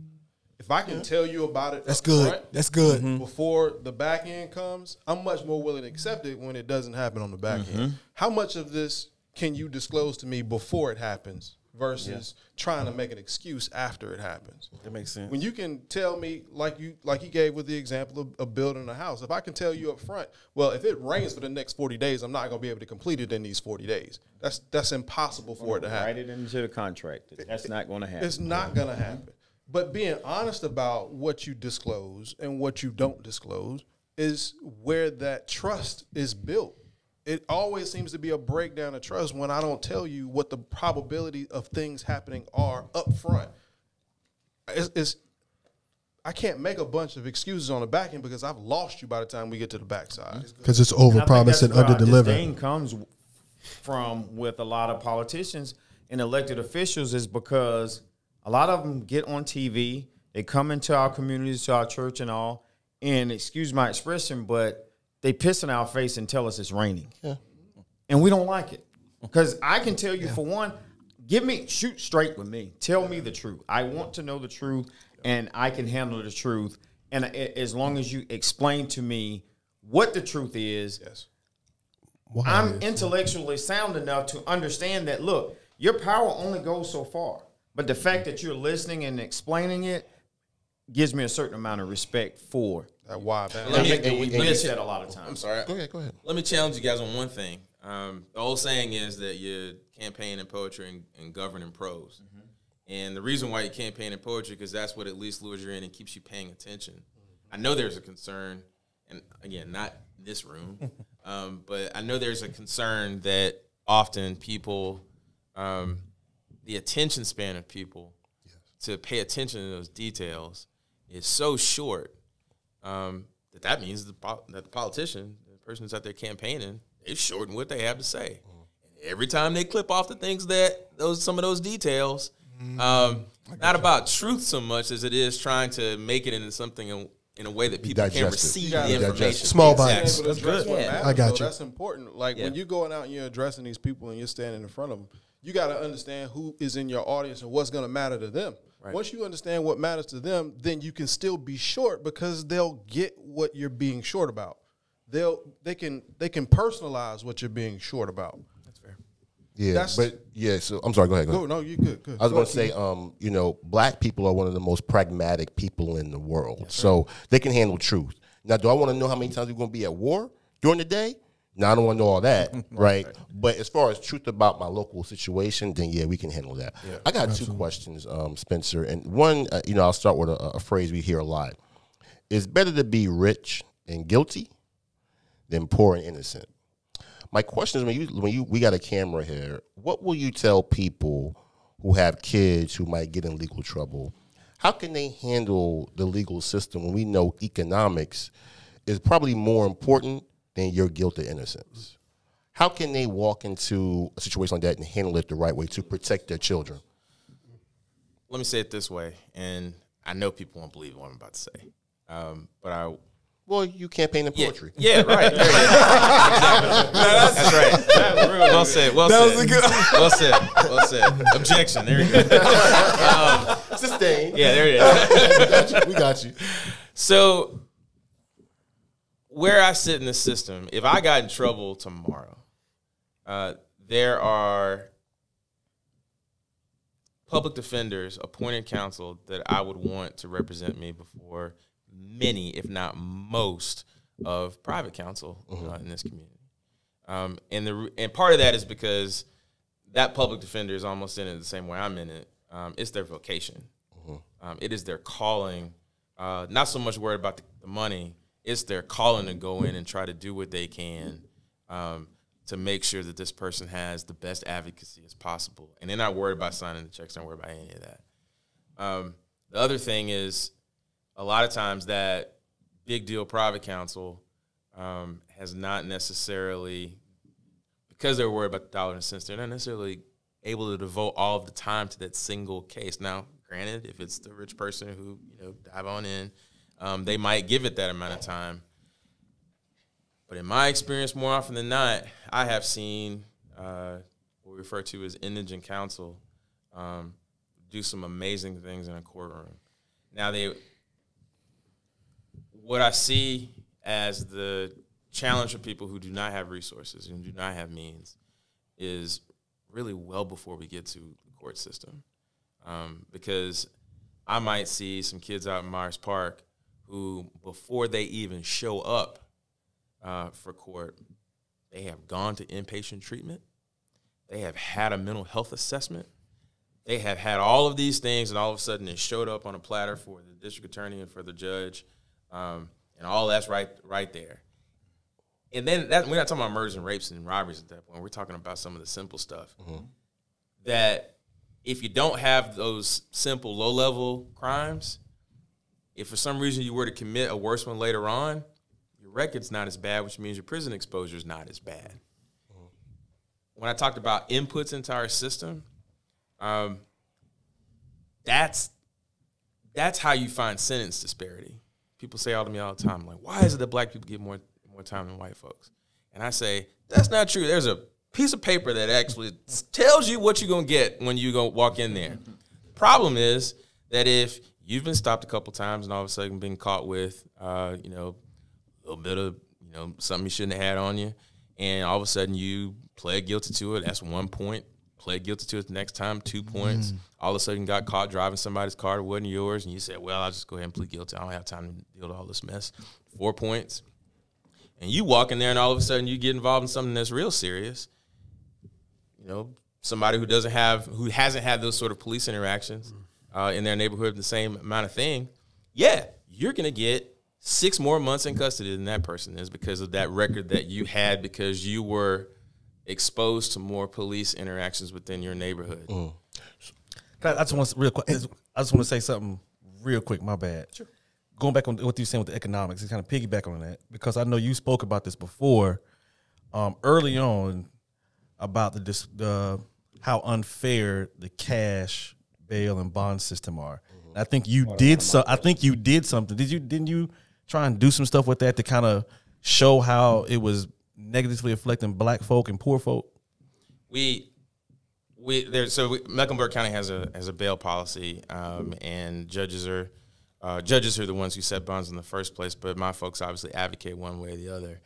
If I can tell you about it, that's good. Front, that's good. Before the back end comes, I'm much more willing to accept it when it doesn't happen on the back end. How much of this can you disclose to me before it happens versus trying to make an excuse after it happens? That makes sense. When you can tell me, like you gave with the example of building a house, if I can tell you up front, well, if it rains for the next 40 days, I'm not going to be able to complete it in these 40 days. That's impossible for it to happen. Write it into the contract. That's not going to happen. It's not going to happen. But being honest about what you disclose and what you don't disclose is where that trust is built. It always seems to be a breakdown of trust when I don't tell you what the probability of things happening are up front. I can't make a bunch of excuses on the back end because I've lost you by the time we get to the backside. Because it's overpromise and underdeliver. Disdain comes from with a lot of politicians and elected officials is because a lot of them get on TV, they come into our communities, to our church and all, and excuse my expression, but they piss in our face and tell us it's raining. Yeah. And we don't like it. Because I can tell you, for one, shoot straight with me. Tell me the truth. I want to know the truth, and I can handle the truth. And as long as you explain to me what the truth is, Yes. I'm intellectually sound enough to understand that, look, your power only goes so far. But the fact that you're listening and explaining it gives me a certain amount of respect for That why balance. I think that we miss that a lot of times. I'm sorry. Go ahead. Let me challenge you guys on one thing. The old saying is that you campaign in poetry and govern in prose. Mm-hmm. And the reason why you campaign in poetry, because that's what at least lures you in and keeps you paying attention. Mm-hmm. I know there's a concern, and again, not this room, but I know there's a concern that often people, the attention span of people to pay attention to those details is so short that means that the politician, the person who's out there campaigning, they shorten what they have to say. And every time they clip off the things that some of those details, not about truth so much as it is trying to make it into something in a way that people can receive the information. Small bites. That's good. I got you. That's important. Like when you're going out and you're addressing these people and you're standing in front of them, you got to understand who is in your audience and what's going to matter to them. Right. Once you understand what matters to them, then you can still be short because they'll get what you're being short about. They can personalize what you're being short about. That's fair. Yeah, so I'm sorry. Go ahead. No, you good. I was going to say, black people are one of the most pragmatic people in the world, so they can handle truth. Now, do I want to know how many times we're going to be at war during the day? No, I don't want to know all that, right? But as far as truth about my local situation, then yeah, we can handle that. Yeah, I got two questions, Spencer, and one, I'll start with a phrase we hear a lot: "It's better to be rich and guilty than poor and innocent." My question is, we got a camera here, what will you tell people who have kids who might get in legal trouble? How can they handle the legal system when we know economics is probably more important than your guilt or innocence? How can they walk into a situation like that and handle it the right way to protect their children? Let me say it this way, and I know people won't believe what I'm about to say, Well, you campaign in poetry. Yeah, right. Exactly. No, that's right. That's real. Well said. Well said. Objection. There you go. Sustained. Yeah, there it is. We got you. So, where I sit in the system, if I got in trouble tomorrow, there are public defenders, appointed counsel that I would want to represent me before many, if not most, of private counsel in this community. And part of that is because that public defender is almost in it the same way I'm in it. It's their vocation. It is their calling. Not so much worried about the money. It's their calling to go in and try to do what they can to make sure that this person has the best advocacy as possible. And they're not worried about signing the checks. They're not worried about any of that. The other thing is, a lot of times that big deal private counsel has not necessarily, because they're worried about the dollar and cents, they're not necessarily able to devote all of the time to that single case. Now, granted, if it's the rich person who dive on in, they might give it that amount of time. But in my experience, more often than not, I have seen what we refer to as indigent counsel do some amazing things in a courtroom. Now, what I see as the challenge for people who do not have resources and do not have means is really well before we get to the court system. Because I might see some kids out in Myers Park who, before they even show up for court, they have gone to inpatient treatment. They have had a mental health assessment. They have had all of these things, and all of a sudden it showed up on a platter for the district attorney and for the judge. and all that's right there. And then we're not talking about murders and rapes and robberies at that point. We're talking about some of the simple stuff. That if you don't have those simple low-level crimes, if for some reason you were to commit a worse one later on, your record's not as bad, which means your prison exposure is not as bad. When I talked about inputs into our system, that's how you find sentence disparity. People say all to me all the time, like, why is it that black people get more time than white folks? And I say, that's not true. There's a piece of paper that actually tells you what you're going to get when you go walk in there. Problem is that if you've been stopped a couple times and all of a sudden been caught with, a little bit of, something you shouldn't have had on you, and all of a sudden you pled guilty to it, that's 1 point. Pled guilty to it the next time, 2 points. All of a sudden got caught driving somebody's car that wasn't yours, and you said, well, I'll just go ahead and plead guilty. I don't have time to deal with all this mess. 4 points. And you walk in there, and all of a sudden you get involved in something that's real serious. Somebody who hasn't had those sort of police interactions in their neighborhood, the same amount of thing. Yeah, you're going to get 6 more months in custody than that person is because of that record that you had because you were exposed to more police interactions within your neighborhood. I just want to say something real quick. My bad. Sure. Going back on what you were saying with the economics, and kind of piggyback on that, because I know you spoke about this before, early on, about how unfair the cash bail and bond system are. And I think you did something. Didn't you try and do some stuff with that to kind of show how it was negatively affecting black folk and poor folk? Mecklenburg County has a bail policy, and judges are the ones who set bonds in the first place. But my folks obviously advocate one way or the other.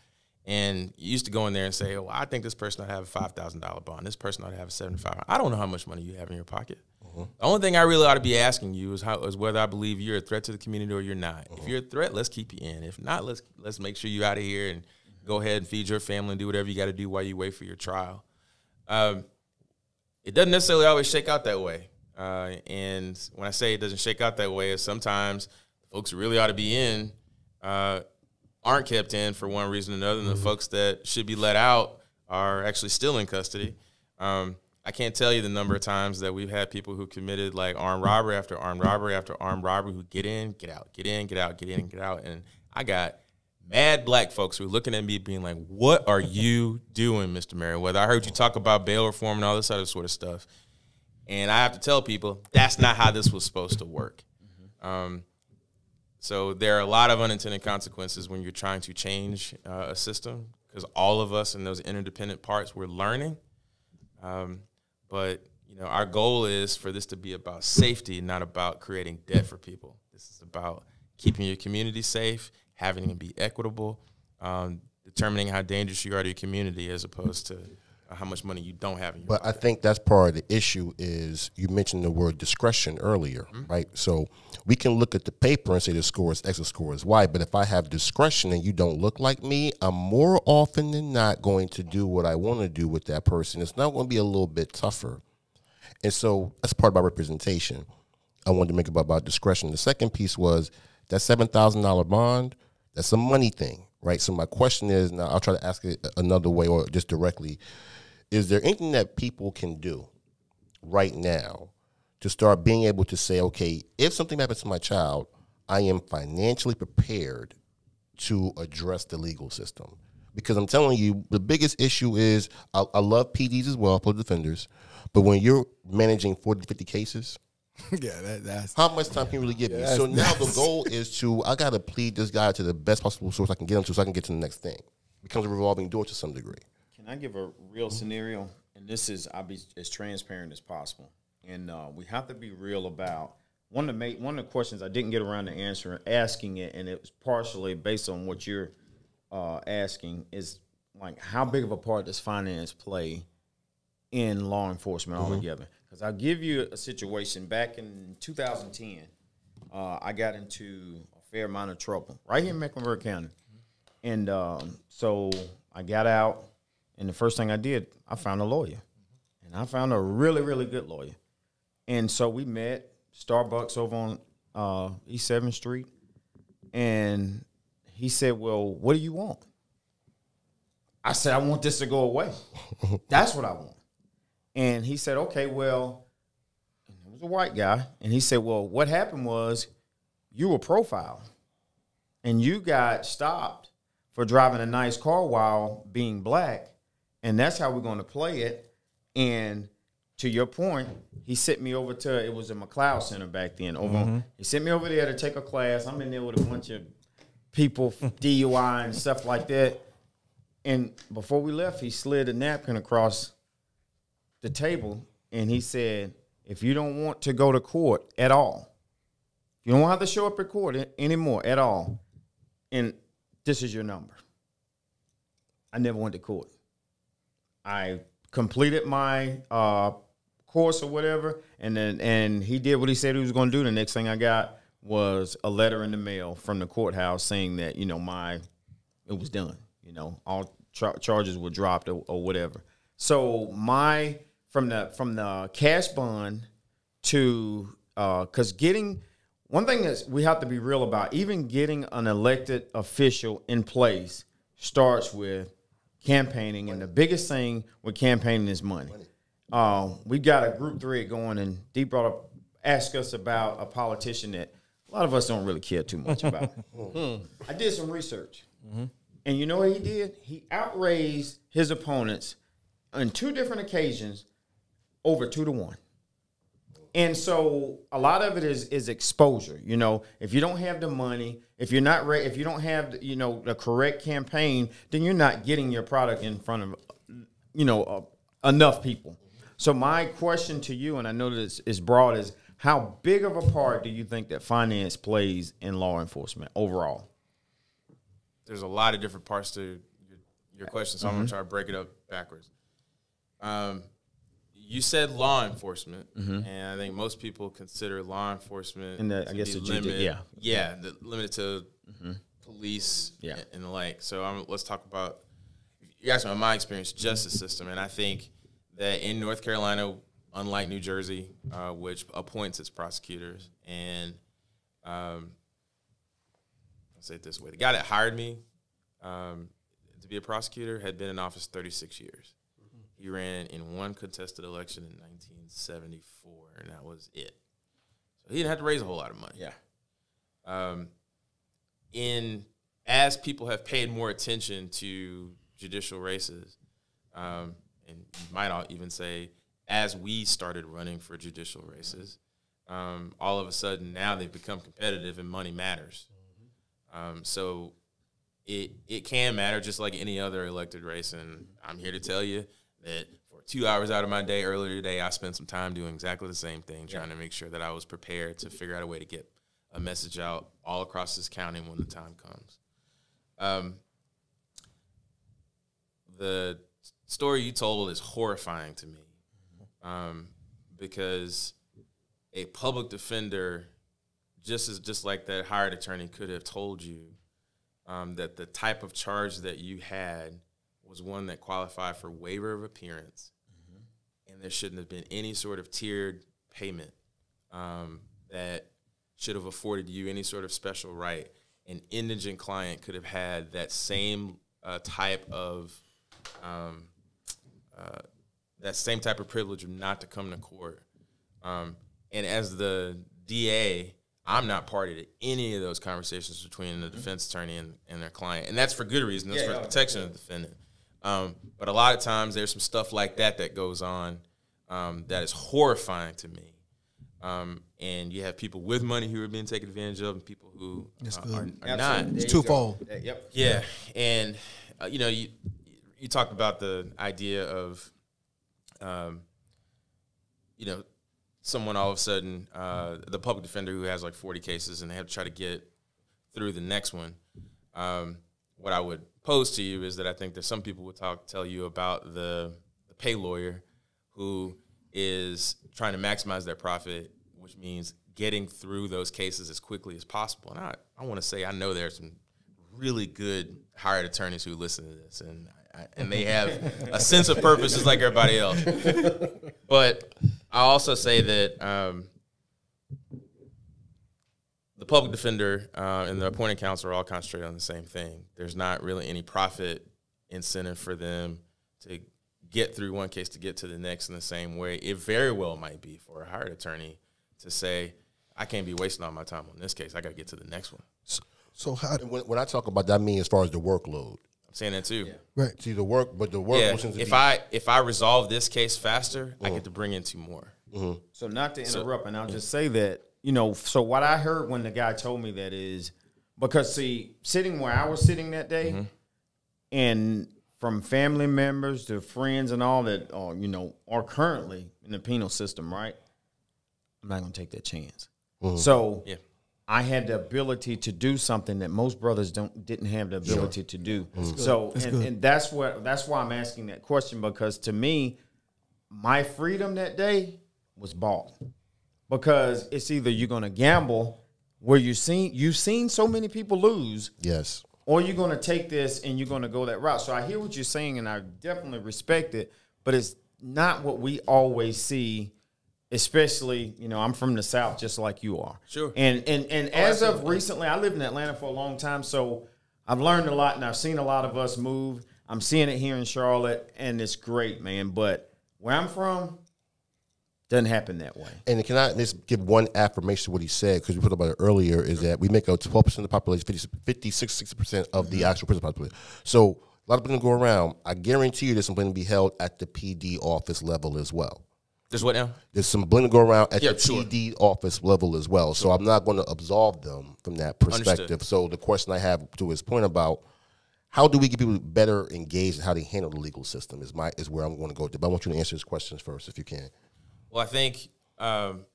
And you used to go in there and say, "Oh, I think this person ought to have a $5,000 bond. This person ought to have a $7,500." I don't know how much money you have in your pocket. The only thing I really ought to be asking you is whether I believe you're a threat to the community or you're not. If you're a threat, let's keep you in. If not, let's make sure you're out of here and go ahead and feed your family and do whatever you got to do while you wait for your trial. It doesn't necessarily always shake out that way. And when I say it doesn't shake out that way, is sometimes the folks who really ought to be in aren't kept in for one reason or another, and the folks that should be let out are actually still in custody. I can't tell you the number of times that we've had people who committed like armed robbery after armed robbery after armed robbery who get in, get out, get in, get out, get in, get out. And I got mad black folks who are looking at me being like, what are you doing, Mr. Merriweather? I heard you talk about bail reform and all this other sort of stuff. And I have to tell people, that's not how this was supposed to work. So there are a lot of unintended consequences when you're trying to change a system, because all of us in those interdependent parts, we're learning. But our goal is for this to be about safety, not about creating debt for people. This is about keeping your community safe, having it be equitable, determining how dangerous you are to your community as opposed to how much money you don't have in your pocket. I think that's part of the issue is you mentioned the word discretion earlier, right? So we can look at the paper and say the score is X, the score is Y, but if I have discretion and you don't look like me, I'm more often than not going to do what I want to do with that person. It's not going to be a little bit tougher. And so that's part of my representation. I wanted to make about discretion. The second piece was that $7,000 bond, that's a money thing, right? So my question is, now I'll try to ask it another way or just directly, is there anything that people can do right now to start being able to say, okay, if something happens to my child, I am financially prepared to address the legal system? Because I'm telling you, the biggest issue is, I love PDs as well, public defenders, but when you're managing 40 to 50 cases, that's how much time can you really give me? So now the goal is I got to plead this guy to the best possible source I can get him to so I can get to the next thing. It becomes a revolving door to some degree. Can I give a real scenario? And this is, I'll be as transparent as possible. And we have to be real about one of the questions I didn't get around to asking it, and it was partially based on what you're asking, is like, how big of a part does finance play in law enforcement altogether? Because I'll give you a situation. Back in 2010, I got into a fair amount of trouble right here in Mecklenburg County. And so I got out, and the first thing I did, I found a lawyer. And I found a really, really good lawyer. And so we met Starbucks over on East 7th Street. And he said, well, what do you want? I said, I want this to go away. That's what I want. And he said, okay, well, it was a white guy. And he said, well, what happened was you were profiled and you got stopped for driving a nice car while being black. And that's how we're going to play it. And to your point, he sent me over to, it was a McLeod Center back then. He sent me over there to take a class. I'm in there with a bunch of people, DUI and stuff like that. And before we left, he slid a napkin across the table, and he said, if you don't want to go to court at all, you don't have to show up at court anymore at all, and this is your number. I never went to court. I completed my course or whatever, and he did what he said he was going to do. The next thing I got was a letter in the mail from the courthouse saying that, you know, it was done. You know, all charges were dropped or whatever. So from the cash bond to because one thing that we have to be real about, even getting an elected official in place starts with campaigning, and the biggest thing with campaigning is money. We got a group thread going, and Dee asked us about a politician that a lot of us don't really care too much about. I did some research. And you know what he did? He outraised his opponents on 2 different occasions over 2-1. And so a lot of it is exposure. You know, if you don't have the money, if you're not if you don't have, you know, the correct campaign, then you're not getting your product in front of, you know, enough people. So my question to you, and I know this is broad, is how big of a part do you think that finance plays in law enforcement overall? There's a lot of different parts to your question, so I'm going to try to break it up backwards. You said law enforcement, and I think most people consider law enforcement limited to police and the like. So let's talk about, you asked me about my experience, justice system, and I think that in North Carolina, unlike New Jersey, which appoints its prosecutors, and I'll say it this way. The guy that hired me to be a prosecutor had been in office 36 years. He ran in one contested election in 1974, and that was it. So he didn't have to raise a whole lot of money. As people have paid more attention to judicial races, and you might even say as we started running for judicial races, all of a sudden now they've become competitive and money matters. So it can matter just like any other elected race, and I'm here to tell you that for 2 hours out of my day earlier today, I spent some time doing exactly the same thing, trying to make sure that I was prepared to figure out a way to get a message out all across this county when the time comes. The story you told is horrifying to me, because a public defender, just like that hired attorney, could have told you that the type of charge that you had was one that qualified for waiver of appearance, and there shouldn't have been any sort of tiered payment that should have afforded you any sort of special right. An indigent client could have had that same type of privilege of not to come to court. And as the DA, I'm not party to any of those conversations between the defense attorney and their client. And that's for good reason. That's for the protection of the defendant. But a lot of times there's some stuff like that goes on that is horrifying to me. And you have people with money who are being taken advantage of and people who are not. It's twofold. Yeah. And, you talked about the idea of, someone all of a sudden, the public defender who has like 40 cases and they have to try to get through the next one. What I would pose to you is that I think that some people would tell you about the pay lawyer who is trying to maximize their profit, which means getting through those cases as quickly as possible. And I want to say I know there's some really good hired attorneys who listen to this, and they have a sense of purpose just like everybody else. But I also say that the public defender and the appointed counsel are all concentrated on the same thing. There's not really any profit incentive for them to get through one case to get to the next in the same way. It very well might be for a hired attorney to say, I can't be wasting all my time on this case. I got to get to the next one. So how? When I talk about that, I mean as far as the workload. I'm saying that too. Right. See the work, but the work. Yeah, was if I resolve this case faster, I get to bring in 2 more. So not to interrupt, and I'll just say that, you know, so what I heard when the guy told me that is, because see, sitting where I was sitting that day, and from family members to friends and all that, you know, are currently in the penal system, right? I'm not going to take that chance. So I had the ability to do something that most brothers didn't have the ability to do. So and that's why I'm asking that question, because to me, my freedom that day was bought, because it's either you're going to gamble where you've seen so many people lose, Yes. or you're going to take this and you're going to go that route. So I hear what you're saying, and I definitely respect it, but it's not what we always see. Especially, you know, I'm from the South just like you are. Sure. And as of recently, I lived in Atlanta for a long time, so I've learned a lot, and I've seen a lot of us move. I'm seeing it here in Charlotte, and it's great, man. But where I'm from, doesn't happen that way. And can I just give one affirmation to what he said, because we put about it earlier, is that we make up 12% of the population, 60% of the actual prison population. So a lot of people go around. I guarantee you there's something to be held at the PD office level as well. There's what now? There's some blend to go around at the sure. PD office level as well. So I'm not going to absolve them from that perspective. Understood. So the question I have to his point about how do we get people better engaged in how they handle the legal system is where I'm going to go to. But I want you to answer his questions first, if you can. Well, I think the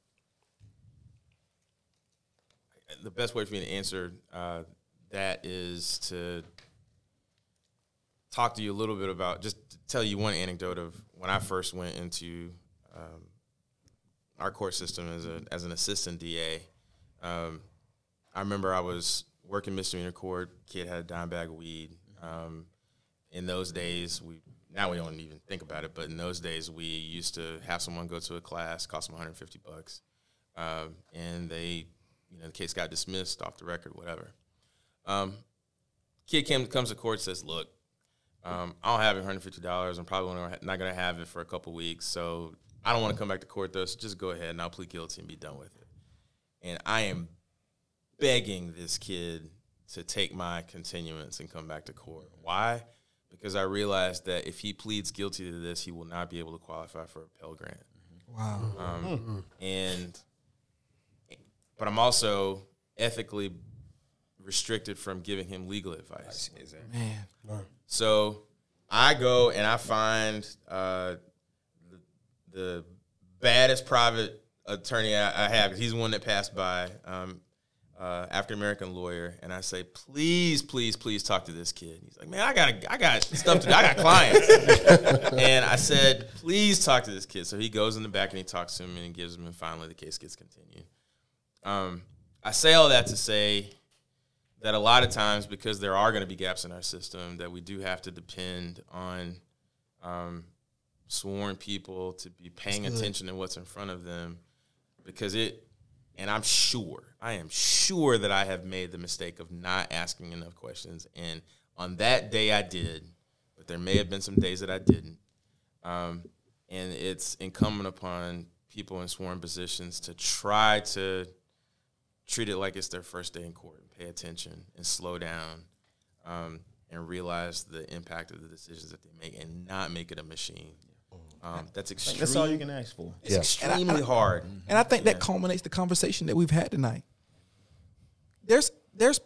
best way for me to answer that is to talk to you a little bit about, just to tell you one anecdote of when I first went into our court system as an assistant DA. I remember I was working misdemeanor court. Kid had a dime bag of weed. In those days, now we don't even think about it, but in those days we used to have someone go to a class, cost them $150, and the case got dismissed off the record, whatever. Kid comes to court, says, "Look, I don't have $150. I'm probably not going to have it for a couple weeks, so I don't want to come back to court, though, so just go ahead and I'll plead guilty and be done with it." And I am begging this kid to take my continuance and come back to court. Why? Because I realized that if he pleads guilty to this, he will not be able to qualify for a Pell Grant. Wow. But I'm also ethically restricted from giving him legal advice. Man. So I go and I find the baddest private attorney I have, because he's the one that passed by, African-American lawyer, and I say, please, please, please talk to this kid. He's like, man, I got stuff to do. I got clients. And I said, please talk to this kid. So he goes in the back and he talks to him and he gives him, and finally the case gets continued. I say all that to say that a lot of times, because there are going to be gaps in our system, that we do have to depend on sworn people to be paying attention to what's in front of them, because and I am sure that I have made the mistake of not asking enough questions. And on that day I did, but there may have been some days that I didn't. And it's incumbent upon people in sworn positions to try to treat it like it's their first day in court and pay attention and slow down and realize the impact of the decisions that they make and not make it a machine. That's all you can ask for. It's extremely hard. And I think that culminates the conversation that we've had tonight. There's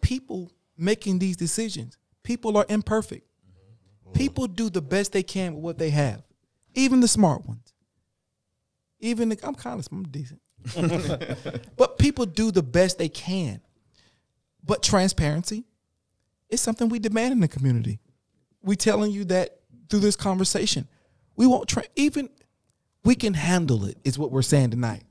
people making these decisions. People are imperfect. People do the best they can with what they have, even the smart ones. I'm decent. But people do the best they can. But transparency is something we demand in the community. We telling you that through this conversation. We won't we can handle it, is what we're saying tonight.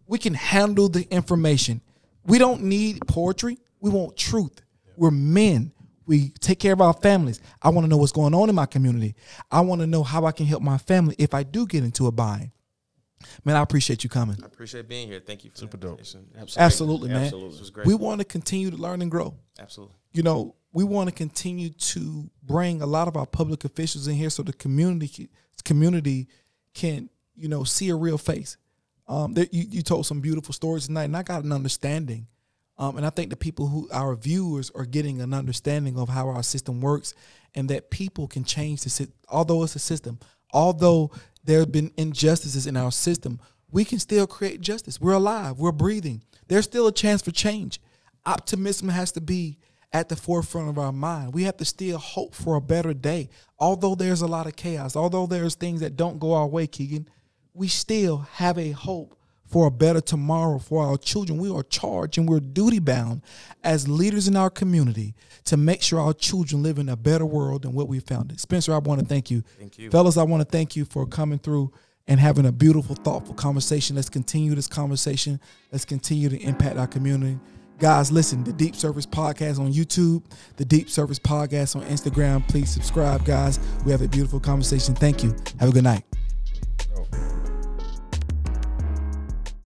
We can handle the information. We don't need poetry. We want truth. We're men. We take care of our families. I want to know what's going on in my community. I want to know how I can help my family if I do get into a bind. Man, I appreciate you coming. I appreciate being here. Thank you for Super the dope. invitation. Absolutely, man. Absolutely. This was great. We want to continue to learn and grow. Absolutely. You know, we want to continue to bring a lot of our public officials in here so the community can, you know, see a real face. You told some beautiful stories tonight, and I got an understanding. And I think the people our viewers are getting an understanding of how our system works, and that people can change the system. Although it's a system, although there have been injustices in our system, we can still create justice. We're alive. We're breathing. There's still a chance for change. Optimism has to be at the forefront of our mind. We have to still hope for a better day. Although there's a lot of chaos, although there's things that don't go our way, Keegan, we still have a hope for a better tomorrow for our children. We are charged and we're duty bound as leaders in our community to make sure our children live in a better world than what we found it. Spencer, I want to thank you. Thank you. Fellas, I want to thank you for coming through and having a beautiful, thoughtful conversation. Let's continue this conversation. Let's continue to impact our community. Guys, listen, the Deep Surface Podcast on YouTube, the Deep Surface Podcast on Instagram. Please subscribe, guys. We have a beautiful conversation. Thank you. Have a good night.